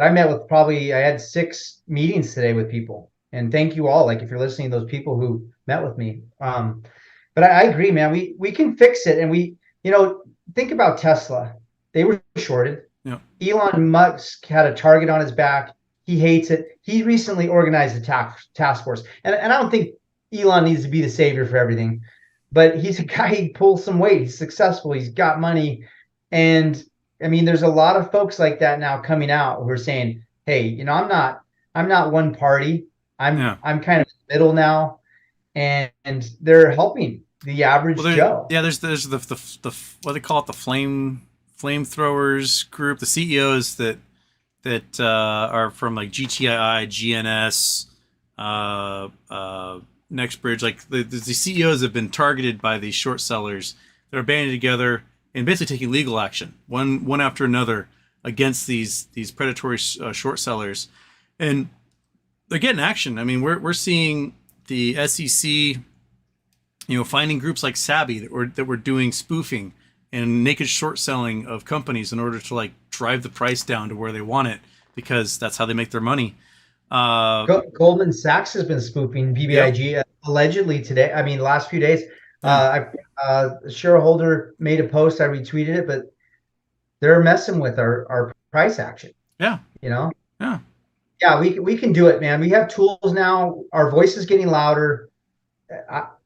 I had 6 meetings today with people, and thank you all. Like, if you're listening, those people who met with me. But I agree, man. We can fix it, and you know, think about Tesla. They were shorted. Yeah. Elon Musk had a target on his back. He hates it. He recently organized a task force, and I don't think Elon needs to be the savior for everything, but he's a guy who pulls some weight. He's successful. He's got money. And I mean, there's a lot of folks like that now coming out who are saying, hey, you know, I'm not one party. I'm kind of in the middle now. And they're helping the average Joe. Yeah, there's the what they call it, the flamethrowers group, the CEOs that are from like GTI, GNS, NextBridge. Like the CEOs have been targeted by these short sellers that are banding together and basically taking legal action, one after another, against these predatory short sellers, and they're getting action. I mean, we're seeing the SEC finding groups like Sabby that were doing spoofing and naked short selling of companies in order to like drive the price down to where they want it, because that's how they make their money. Goldman Sachs has been spoofing Yep. BBIG allegedly today. I mean, last few days. Yeah. Shareholder made a post. I retweeted it, but they're messing with our price action. Yeah. You know, Yeah. yeah, we can do it, man. We have tools now. Our voice is getting louder.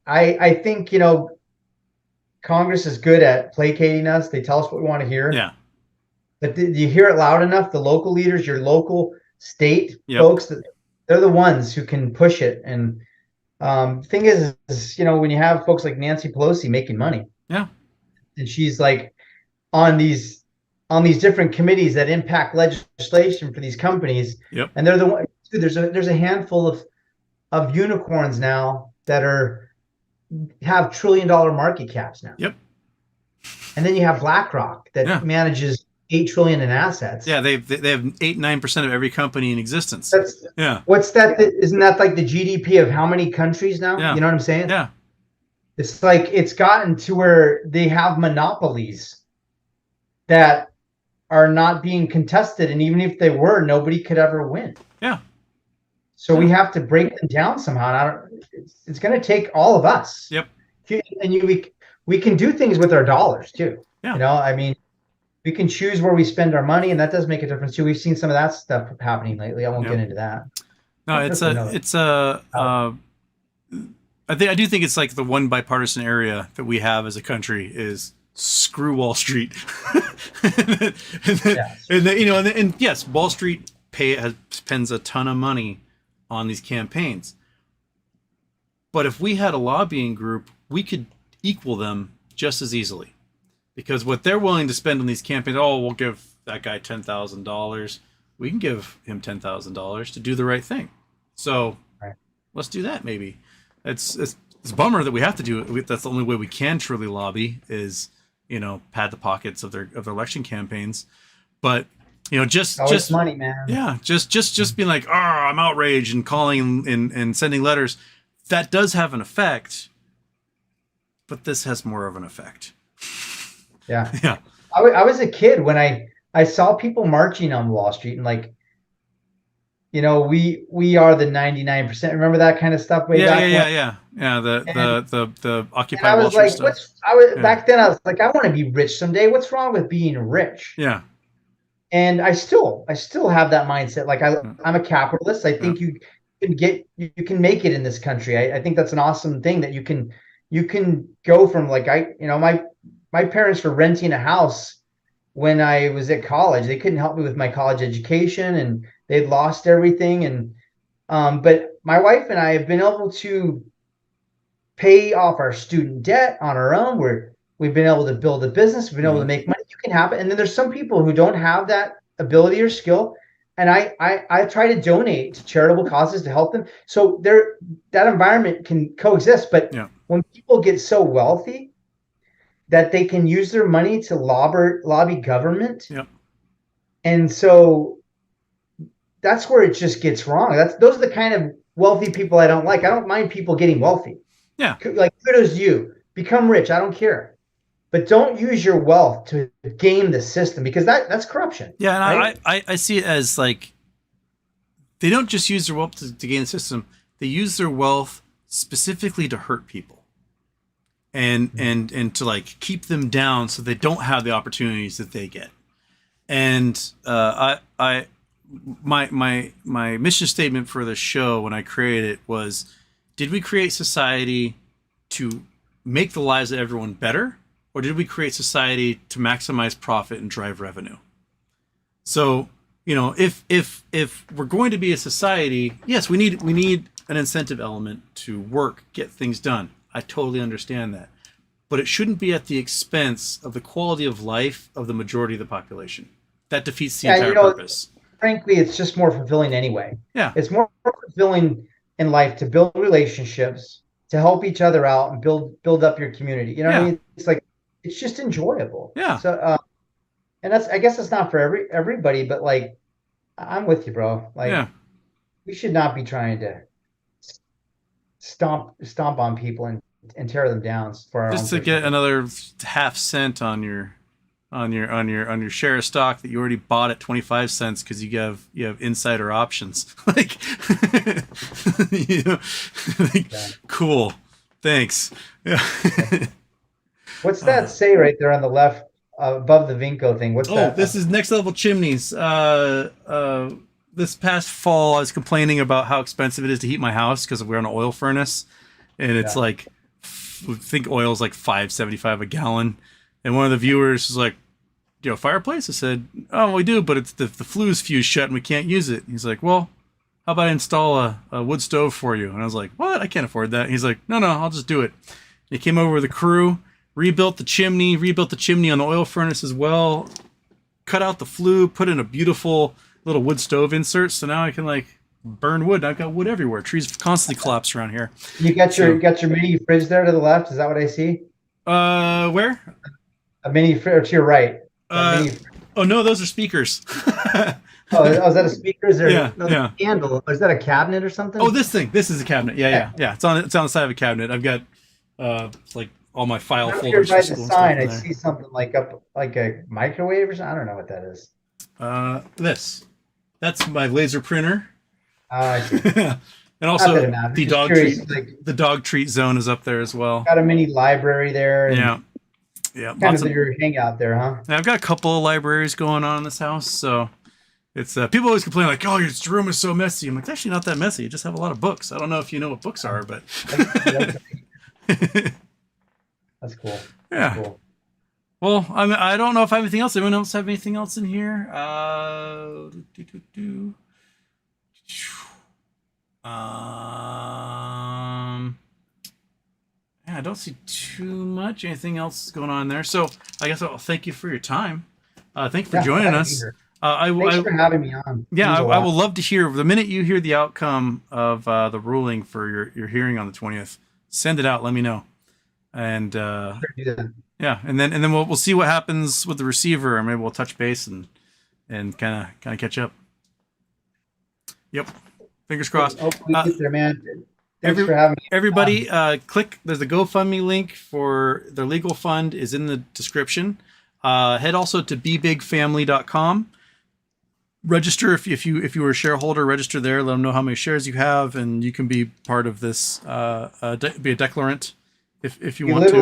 I think Congress is good at placating us. They tell us what we want to hear. Yeah. But do you hear it loud enough? The local leaders, your local state Yep. folks, they're the ones who can push it. And thing is, when you have folks like Nancy Pelosi making money, Yeah. and she's like on these different committees that impact legislation for these companies, Yep. and they're the one. There's a handful of unicorns now that have $1 trillion market caps now. Yep. And then you have BlackRock that Yeah. manages $8 trillion in assets. Yeah. They have 8-9% of every company in existence. That's Yeah. what's that? Isn't that like the GDP of how many countries now? Yeah. You know what I'm saying? Yeah. It's like it's gotten to where they have monopolies that are not being contested, and even if they were, nobody could ever win. Yeah. So we have to break them down somehow. It's going to take all of us. Yep. And we can do things with our dollars too. Yeah. I mean, we can choose where we spend our money, and that does make a difference too. We've seen some of that stuff happening lately. I won't get into that. No, I do think it's like the one bipartisan area that we have as a country is screw Wall Street. and yes, Wall Street spends a ton of money on these campaigns. But if we had a lobbying group, we could equal them just as easily. Because what they're willing to spend on these campaigns, we'll give that guy $10,000. We can give him $10,000 to do the right thing. So let's do that. Maybe it's a bummer that we have to do it. That's the only way we can truly lobby is, pad the pockets of their election campaigns. But just money, man. Yeah, just being like, I'm outraged and calling and sending letters. That does have an effect, but this has more of an effect. Yeah. Yeah. I was a kid when I saw people marching on Wall Street and like, we are the 99%. Remember that kind of stuff way back? Yeah. The Occupy I Wall was Street like, stuff. Back then I was like, I want to be rich someday. What's wrong with being rich? Yeah. And I still have that mindset. Like I'm a capitalist. I think you can make it in this country. I think that's an awesome thing that you can go from like, my parents were renting a house when I was at college. They couldn't help me with my college education and they'd lost everything. And, but my wife and I have been able to pay off our student debt on our own. We've been able to build a business. We've been able to make money. You can have it. And then there's some people who don't have that ability or skill. And I try to donate to charitable causes to help them. So that environment can coexist. But when people get so wealthy that they can use their money to lobby government. Yep. And so that's where it just gets wrong. Those are the kind of wealthy people I don't like. I don't mind people getting wealthy. Yeah. Like kudos to you. Become rich. I don't care. But don't use your wealth to game the system because that's corruption. Yeah, and right? I see it as like they don't just use their wealth to game the system. They use their wealth specifically to hurt people. And to like keep them down so they don't have the opportunities that they get. And my mission statement for the show when I created it was, did we create society to make the lives of everyone better, or did we create society to maximize profit and drive revenue? So, if we're going to be a society, yes, we need an incentive element to work, get things done. I totally understand that. But it shouldn't be at the expense of the quality of life of the majority of the population. That defeats the entire purpose. Frankly, it's just more fulfilling anyway. Yeah. It's more fulfilling in life to build relationships, to help each other out and build up your community. You know what I mean? It's like, it's just enjoyable. Yeah. So, and I guess it's not for everybody, but like, I'm with you, bro. Like, we should not be trying to stomp on people and and tear them down for our Just to get another half cent on your share of stock that you already bought at 25 cents because you have insider options. Like, cool, thanks. Yeah. What's that say right there on the left above the Vinco thing? What's that? This is Next Level Chimneys. This past fall, I was complaining about how expensive it is to heat my house because we're on an oil furnace, and it's like, I think oil is like $5.75 a gallon. And one of the viewers was like, "Do you have a fireplace?" I said, "Oh, we do, but it's the flue's fused shut and we can't use it." He's like, "Well, how about I install a wood stove for you?" And I was like, "What? I can't afford that." He's like, No, I'll just do it." And he came over with a crew, rebuilt the chimney on the oil furnace as well, cut out the flue, put in a beautiful little wood stove insert. So now I can like burn wood. I've got wood everywhere. Trees constantly collapse around here. You got your mini fridge there to the left. Is that what I see? Where? A mini fridge to your right. Oh no, those are speakers. Oh, is that a speaker? Is there yeah. Candle? Or is that a cabinet or something? Oh, this is a cabinet. Yeah. It's on the side of a cabinet. I've got like all my file folders. By the sign, I see something like a microwave or something. I don't know what that is. That's my laser printer. I see. And also the dog treat zone is up there as well. Got a mini library there. Yeah. Kind of your hangout there, huh? Yeah, I've got a couple of libraries going on in this house, so it's people always complain like, "Oh, your room is so messy." I'm like, "It's actually not that messy. I just have a lot of books." I don't know if you know what books are, but that's cool. Yeah. That's cool. Well, I don't know if I have anything else. Anyone else have anything else in here? I don't see too much anything else going on there. So I guess I'll thank you for your time. Thank you for joining us. Thanks for having me on. Yeah, I will love to hear the minute you hear the outcome of the ruling for your hearing on the 20th. Send it out. Let me know. And yeah, and then we'll see what happens with the receiver, and maybe we'll touch base and kind of catch up. Yep. Fingers crossed. Hopefully get there, man. Thanks for having me. Everybody, click. There's a GoFundMe link for their legal fund is in the description. Head also to bbigfamily.com. Register if you were a shareholder. Register there. Let them know how many shares you have, and you can be part of this. Be a declarant if you want to.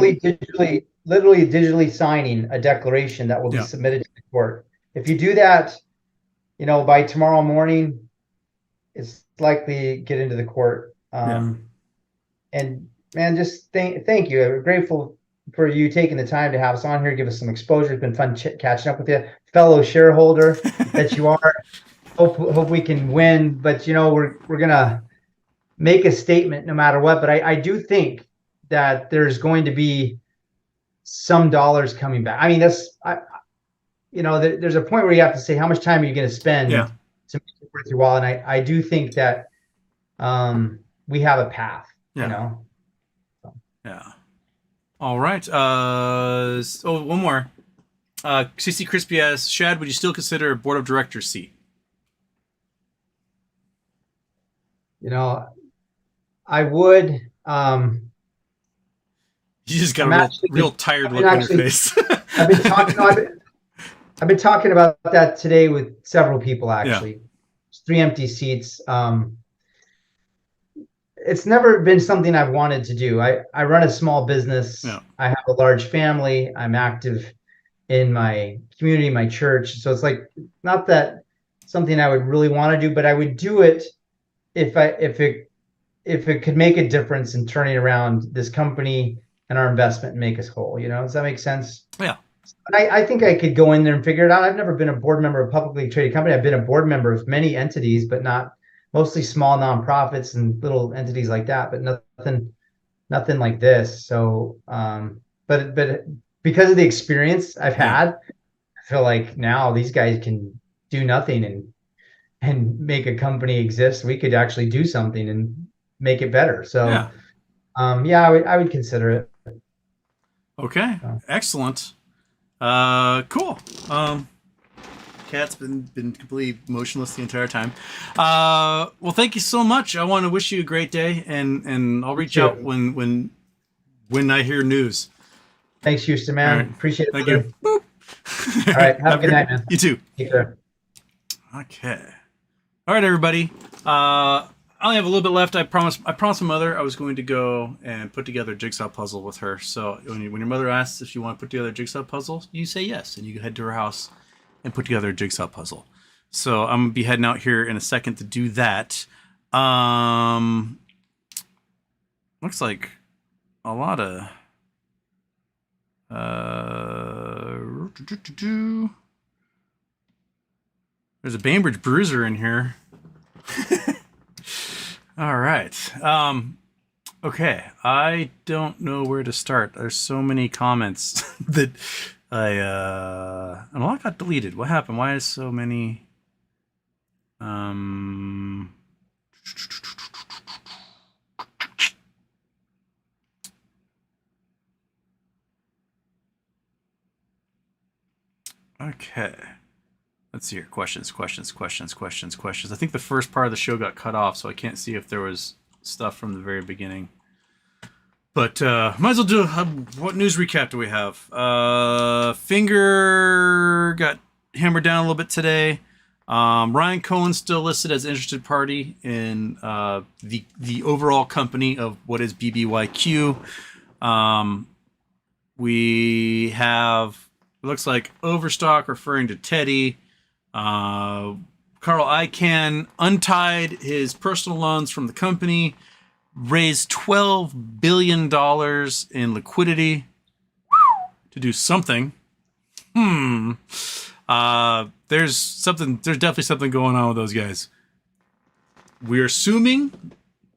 Literally digitally signing a declaration that will be submitted to the court. If you do that, by tomorrow morning, it's likely get into the court. And man, just thank you. I'm grateful for you taking the time to have us on here, give us some exposure. It's been fun catching up with you, fellow shareholder that you are. Hope we can win, but we're gonna make a statement no matter what. But I do think that there's going to be some dollars coming back. I mean, there's a point where you have to say how much time are you going to spend to make it worth your while. And I do think that we have a path. Yeah. Yeah. All right. One more. CC Crispy asks, Shad, would you still consider a board of directors seat? I would. You just got a real tired look on your face. I've been talking about that today with several people, actually. There's 3 empty seats. It's never been something I've wanted to do. I run a small business. Yeah. I have a large family. I'm active in my community, my church. So it's like not that something I would really want to do, but I would do it if it could make a difference in turning around this company and our investment and make us whole. Does that make sense? Yeah. I think I could go in there and figure it out. I've never been a board member of a publicly traded company. I've been a board member of many entities, but mostly small nonprofits and little entities like that, but nothing like this. So, but because of the experience I've had, I feel like now these guys can do nothing and make a company exist. We could actually do something and make it better. So, I would consider it. Okay. Excellent. Cool. Cat's been completely motionless the entire time. Well, thank you so much. I want to wish you a great day, and I'll reach out when when I hear news. Thanks, Houston, man. All right. Appreciate it. Thank brother. you. Boop. All right. Have a good night, man. You too. Take care. Okay. All right, everybody. I only have a little bit left. I promised my mother I was going to go and put together a jigsaw puzzle with her. So when your mother asks if you want to put together a jigsaw puzzle, you say yes, and you head to her house and put together a jigsaw puzzle. So I'm gonna be heading out here in a second to do that. Looks like a lot of there's a Bainbridge Bruiser in here. All right. Okay. I don't know where to start. There's so many comments that and a lot got deleted. What happened? Why is so many? Okay. Let's see here. Questions. I think the first part of the show got cut off, so I can't see if there was stuff from the very beginning. But might as well do what news recap do we have? Finger got hammered down a little bit today. Ryan Cohen's still listed as interested party in the overall company of what is BBYQ. We have, it looks like Overstock referring to Teddy. Carl Icahn untied his personal loans from the company, raised $12 billion in liquidity to do something. There's definitely something going on with those guys. We're assuming,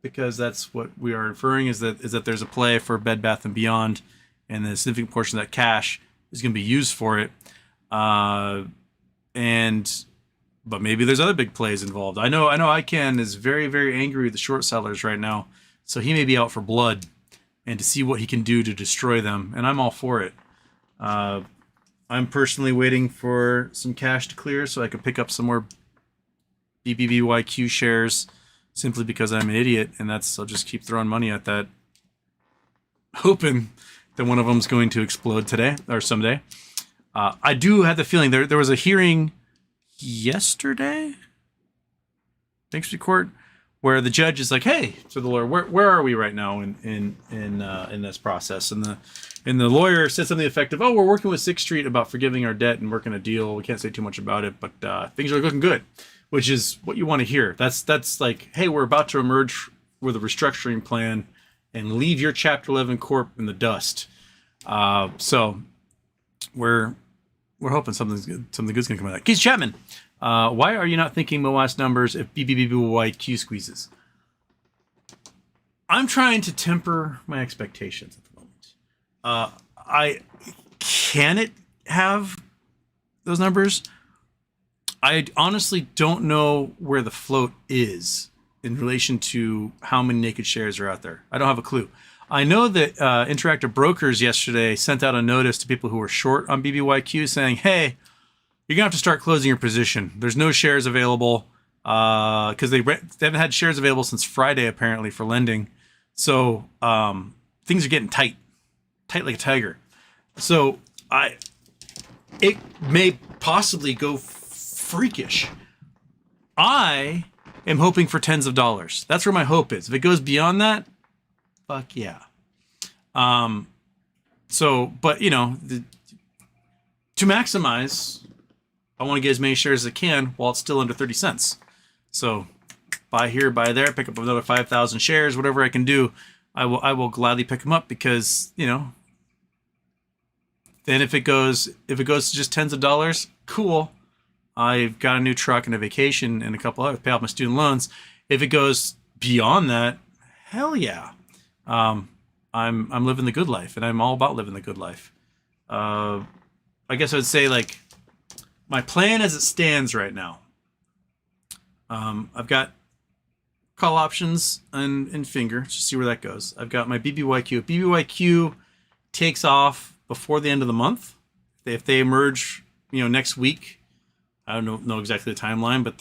because that's what we are inferring, is that there's a play for Bed Bath & Beyond, and a significant portion of that cash is going to be used for it. But maybe there's other big plays involved. I know Icahn is very, very angry with the short sellers right now, so he may be out for blood and to see what he can do to destroy them, and I'm all for it. I'm personally waiting for some cash to clear so I can pick up some more BBBYQ shares simply because I'm an idiot, and I'll just keep throwing money at that, hoping that one of them's going to explode today or someday. I do have the feeling there was a hearing yesterday, bankruptcy court, where the judge is like, "Hey," to the lawyer, "Where are we right now in this process?" And the lawyer said something effective, "Oh, we're working with 6th Street about forgiving our debt and working a deal. We can't say too much about it, but things are looking good," which is what you want to hear. That's like, "Hey, we're about to emerge with a restructuring plan and leave your Chapter 11 corp in the dust." So we're hoping something good's gonna come out of that. Keith Chapman, why are you not thinking MOAS numbers if BBBYQ squeezes? I'm trying to temper my expectations at the moment. Can it have those numbers? I honestly don't know where the float is in relation to how many naked shares are out there. I don't have a clue. I know that Interactive Brokers yesterday sent out a notice to people who were short on BBYQ saying, "Hey, you're gonna have to start closing your position. There's no shares available because they haven't had shares available since Friday apparently for lending. So things are getting tight like a tiger. So it may possibly go freakish. I am hoping for tens of dollars. That's where my hope is. If it goes beyond that, fuck yeah. But to maximize, I want to get as many shares as I can while it's still under 30 cents. So buy here, buy there, pick up another 5,000 shares, whatever I can do, I will gladly pick them up because, then if it goes to just tens of dollars, cool. I've got a new truck and a vacation and a couple others, pay off my student loans. If it goes beyond that, hell yeah. I'm living the good life, and I'm all about living the good life. I guess I would say, like, my plan as it stands right now. I've got call options in Finger, just see where that goes. I've got my BBYQ. If BBYQ takes off before the end of the month, if they emerge, next week, I don't know exactly the timeline, but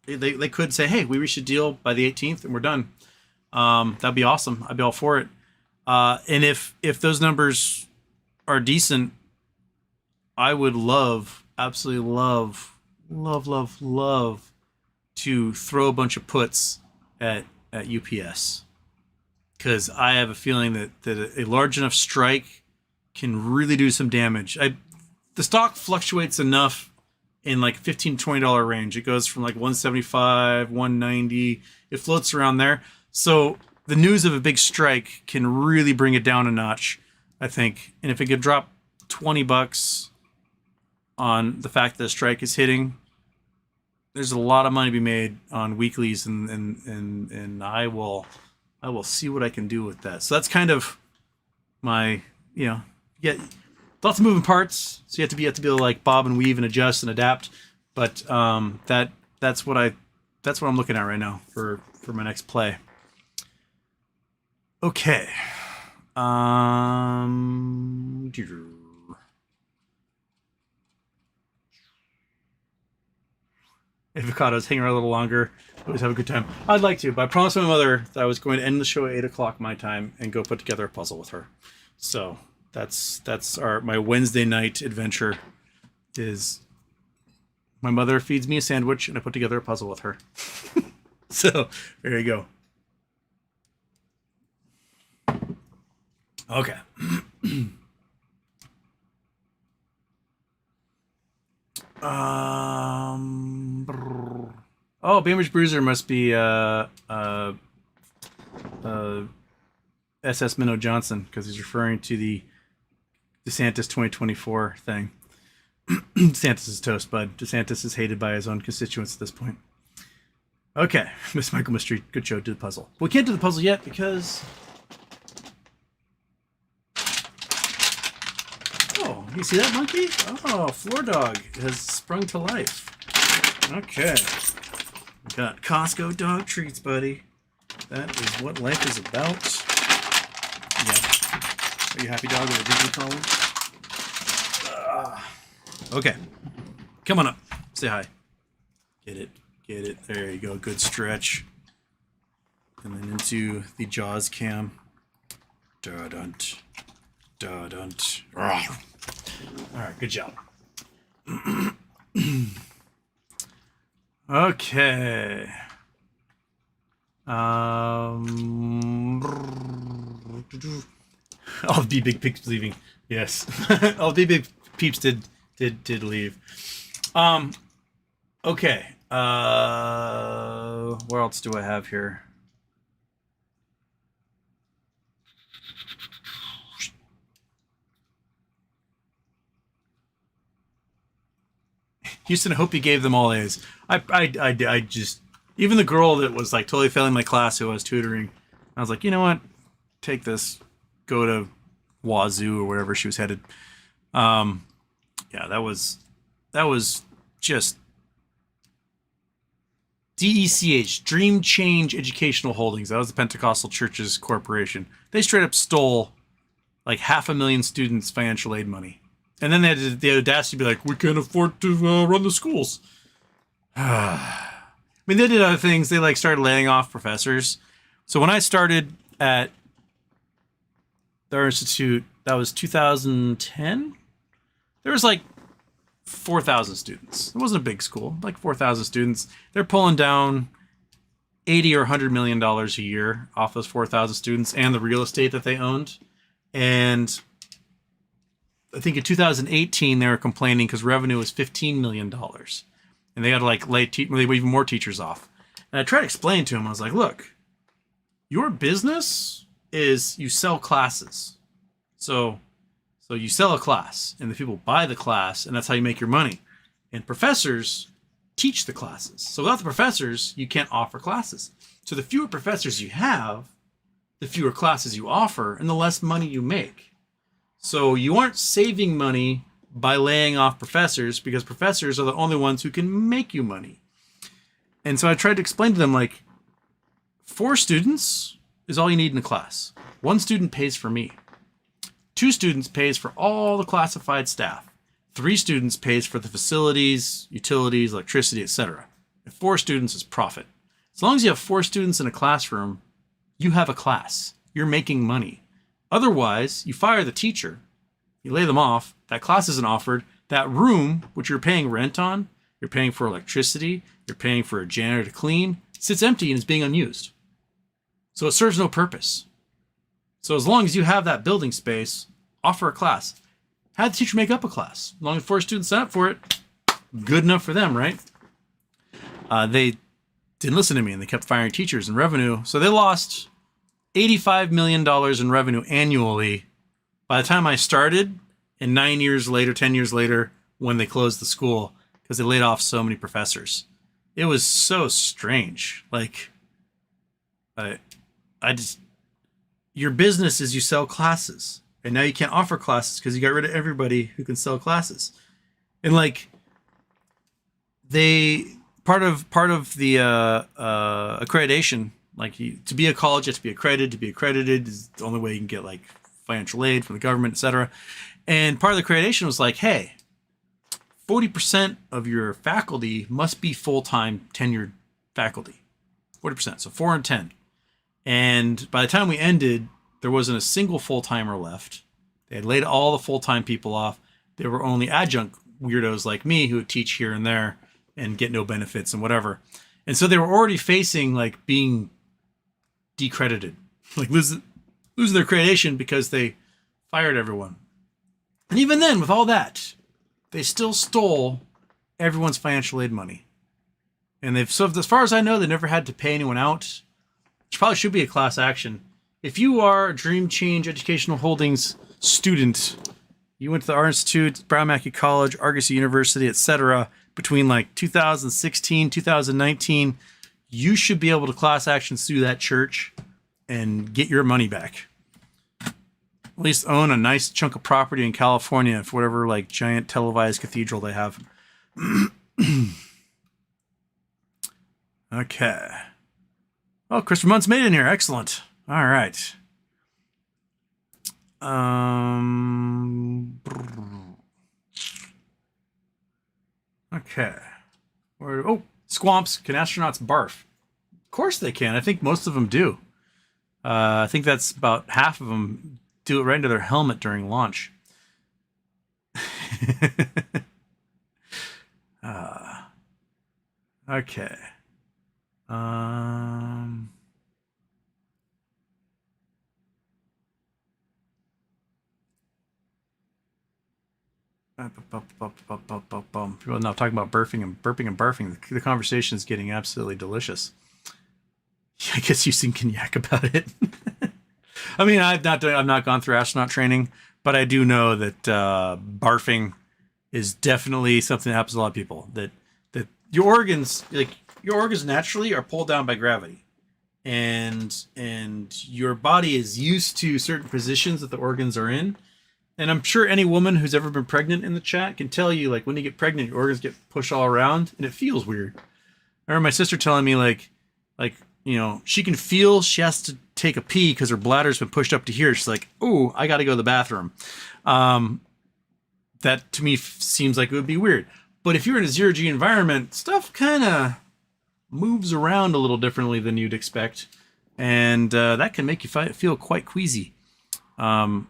they could say, "Hey, we reached a deal by the 18th and we're done." That'd be awesome. I'd be all for it. And if those numbers are decent, I would absolutely love to throw a bunch of puts at UPS, because I have a feeling that a large enough strike can really do some damage. The stock fluctuates enough in like $15-$20 range. It goes from like 175, 190. It floats around there. So the news of a big strike can really bring it down a notch, I think. And if it could drop $20 on the fact that a strike is hitting, there's a lot of money to be made on weeklies, and I will see what I can do with that. So that's kind of my, lots of moving parts. So you have to be able to like bob and weave and adjust and adapt. But that's what I'm looking at right now for my next play. Okay. Avocados hang around a little longer. Always have a good time. I'd like to, but I promised my mother that I was going to end the show at 8 o'clock my time and go put together a puzzle with her. So that's my Wednesday night adventure. Is my mother feeds me a sandwich and I put together a puzzle with her. So there you go. Okay. Bainbridge Bruiser must be SS Minnow Johnson, because he's referring to the DeSantis 2024 thing. DeSantis is toast, bud. DeSantis is hated by his own constituents at this point. Okay, Miss Michael Mystery, good show. Do the puzzle. We can't do the puzzle yet because... Oh, you see that monkey? Oh, Floor Dog has sprung to life. Okay. We got Costco dog treats, buddy. That is what life is about. Yeah. Are you happy, dog, with a Disney collar? Okay. Come on up. Say hi. Get it. Get it. There you go. Good stretch. And then into the Jaws cam. Da-dunt. Da-dunt. Alright, good job. Okay. All the big peeps leaving. Yes. All the big peeps did leave. Okay. What else do I have here? Houston, I hope you gave them all A's. I just, even the girl that was like totally failing my class who I was tutoring, I was like, you know what? Take this, go to Wazoo or wherever she was headed. Yeah, that was just DECH, Dream Change Educational Holdings. That was the Pentecostal Churches Corporation. They straight up stole like 500,000 students' financial aid money. And then they had the audacity to be like, we can't afford to run the schools. I mean, they did other things. They like started laying off professors. So when I started at their institute, that was 2010. There was like 4,000 students. It wasn't a big school, like 4,000 students. They're pulling down $80 or $100 million a year off those 4,000 students and the real estate that they owned. And I think in 2018 they were complaining because revenue was $15 million, and they had to like lay even more teachers off. And I tried to explain to him, I was like, look, your business is you sell classes. So you sell a class, and the people buy the class, and that's how you make your money. And professors teach the classes. So without the professors, you can't offer classes. So the fewer professors you have, the fewer classes you offer, and the less money you make. So you aren't saving money by laying off professors, because professors are the only ones who can make you money. And so I tried to explain to them, like, 4 students is all you need in a class. 1 student pays for me. 2 students pays for all the classified staff. 3 students pays for the facilities, utilities, electricity, etc. And 4 students is profit. As long as you have 4 students in a classroom, you have a class. You're making money. Otherwise, you fire the teacher, you lay them off, that class isn't offered, that room, which you're paying rent on, you're paying for electricity, you're paying for a janitor to clean, sits empty and is being unused. So it serves no purpose. So as long as you have that building space, offer a class. Have the teacher make up a class. As long as 4 students sign up for it, good enough for them, right? They didn't listen to me and they kept firing teachers and revenue. So they lost $85 million in revenue annually by the time I started, and 9 years later, 10 years later, when they closed the school, because they laid off so many professors. It was so strange. Like, your business is you sell classes, and now you can't offer classes because you got rid of everybody who can sell classes. And like, part of the accreditation, like to be a college, you have to be accredited. To be accredited is the only way you can get like financial aid from the government, etc. And part of the accreditation was like, hey, 40% of your faculty must be full-time tenured faculty. 40%, so 4 and 10. And by the time we ended, there wasn't a single full-timer left. They had laid all the full-time people off. There were only adjunct weirdos like me who would teach here and there and get no benefits and whatever. And so they were already facing like being decredited, like losing their accreditation because they fired everyone. And even then, with all that, they still stole everyone's financial aid money. And so as far as I know, they never had to pay anyone out. Which probably should be a class action. If you are a Dream Change Educational Holdings student, you went to the Art Institute, Brown Mackie College, Argosy University, etc., between like 2016, 2019, you should be able to class action sue that church and get your money back. At least own a nice chunk of property in California for whatever like giant televised cathedral they have. Okay. Oh, Christopher Munt's made in here. Excellent. All right. Okay. Squamps. Can astronauts barf? Of course they can. I think most of them do. I think that's about half of them do it right into their helmet during launch. Okay. People are now talking about burping and barfing. The conversation is getting absolutely delicious. I guess you've seen Cognac about it. I mean, I've not gone through astronaut training, but I do know that barfing is definitely something that happens to a lot of people. That your organs naturally are pulled down by gravity, and your body is used to certain positions that the organs are in. And I'm sure any woman who's ever been pregnant in the chat can tell you, like, when you get pregnant, your organs get pushed all around, and it feels weird. I remember my sister telling me, like, you know, she can feel she has to take a pee because her bladder's been pushed up to here. She's like, "Oh, I got to go to the bathroom." That to me seems like it would be weird. But if you're in a zero-G environment, stuff kind of moves around a little differently than you'd expect, and that can make you feel quite queasy. I'm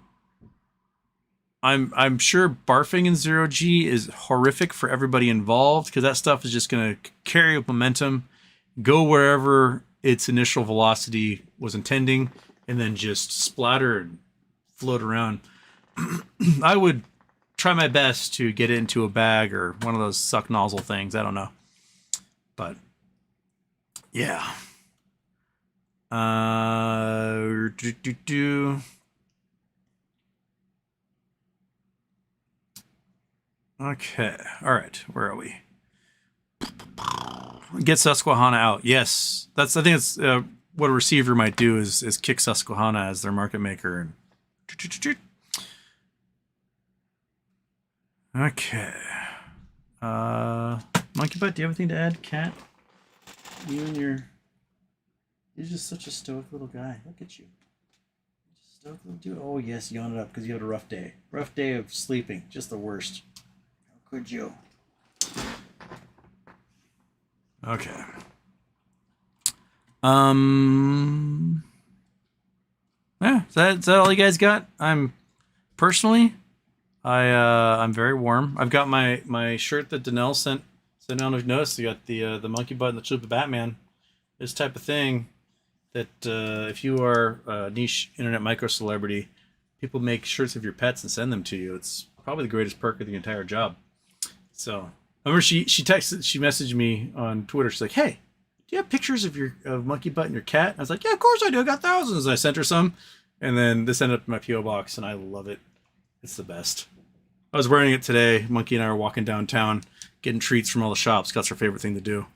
sure barfing in zero-G is horrific for everybody involved because that stuff is just going to carry up momentum, go wherever its initial velocity was intending, and then just splatter and float around. I would try my best to get it into a bag or one of those suck nozzle things. I don't know. But, yeah. Okay. All right. Where are we? Get Susquehanna out. Yes. I think it's what a receiver might do is kick Susquehanna as their market maker. And okay. Monkey Butt, do you have anything to add? Cat? You're just such a stoic little guy. Look at you. Stoic little dude. Oh yes, yawned it up because you had a rough day. Rough day of sleeping. Just the worst. How could you? Okay. Yeah, is that all you guys got? I'm personally, I'm very warm. I've got my shirt that Danelle sent. So I don't know if you noticed, you got the monkey butt and the Chalupa Batman. This type of thing that if you are a niche internet micro celebrity, people make shirts of your pets and send them to you. It's probably the greatest perk of the entire job. So I remember she messaged me on Twitter. She's like, "Hey, do you have pictures of monkey butt and your cat?" And I was like, "Yeah, of course I do. I got thousands." And I sent her some, and then this ended up in my PO box, and I love it. It's the best. I was wearing it today. Monkey and I were walking downtown, getting treats from all the shops. That's our favorite thing to do.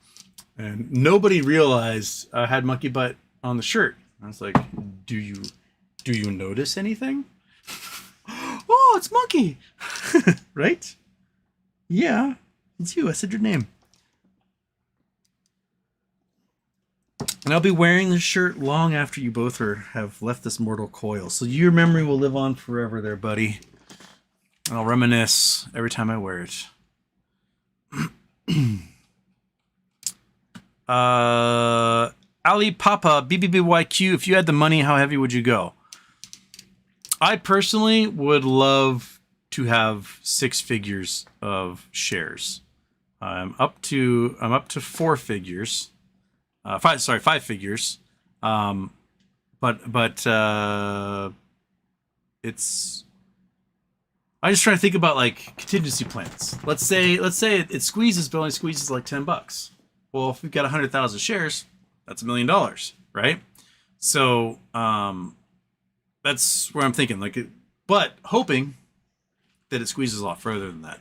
And nobody realized I had monkey butt on the shirt. I was like, "Do you notice anything?" "Oh, it's Monkey." Right? Yeah, it's you. I said your name. And I'll be wearing this shirt long after you both have left this mortal coil. So your memory will live on forever there, buddy. I'll reminisce every time I wear it. Ali Papa, BBBYQ, if you had the money, how heavy would you go? I personally would love to have 6 figures of shares. I'm up to 4 figures. 5 figures. But it's. I'm just trying to think about like contingency plans. Let's say it squeezes, but only squeezes like $10. Well, if we've got 100,000 shares, that's $1 million, right? So that's where I'm thinking, but hoping that it squeezes a lot further than that.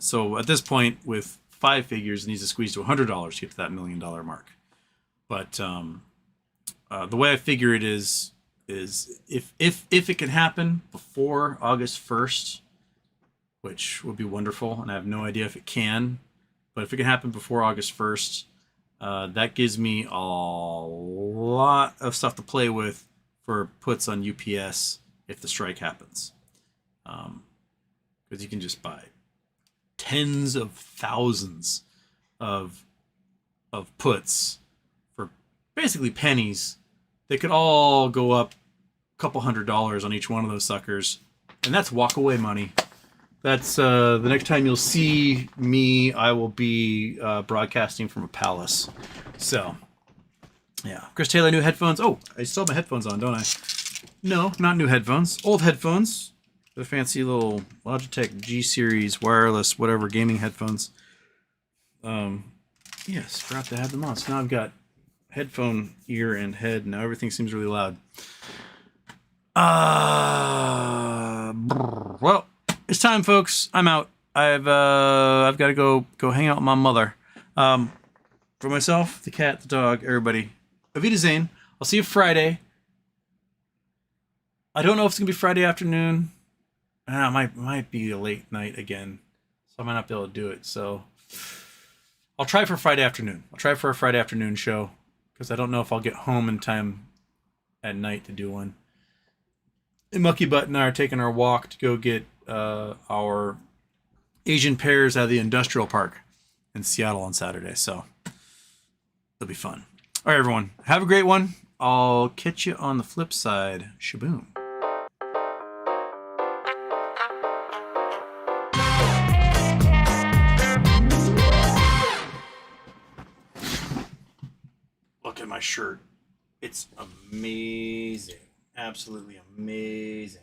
So at this point, with 5 figures, it needs to squeeze to $100 to get to that $1 million mark. But the way I figure it is if it can happen before August 1st, which would be wonderful, and I have no idea if it can, but if it can happen before August 1st, that gives me a lot of stuff to play with for puts on UPS if the strike happens. Because you can just buy tens of thousands of puts for basically pennies. They could all go up a couple $100 on each one of those suckers, and that's walk away money. That's the next time you'll see me, I will be broadcasting from a palace. So, yeah. Chris Taylor, new headphones. Oh, I still have my headphones on, don't I? No, not new headphones. Old headphones. The fancy little Logitech G Series wireless, whatever, gaming headphones. Yes, forgot to have them on. So now I've got headphone ear and head. Now everything seems really loud. Well, it's time, folks. I'm out. I've got to go hang out with my mother. For myself, the cat, the dog, everybody. Auf Wiedersehen. I'll see you Friday. I don't know if it's gonna be Friday afternoon. It might be a late night again, so I might not be able to do it. So I'll try for Friday afternoon. I'll try for a Friday afternoon show because I don't know if I'll get home in time at night to do one. And Monkey Butt and I are taking our walk to go get our Asian pears out of the industrial park in Seattle on Saturday. So it'll be fun. All right, everyone. Have a great one. I'll catch you on the flip side. Shaboom. Look at my shirt. It's amazing. Absolutely amazing.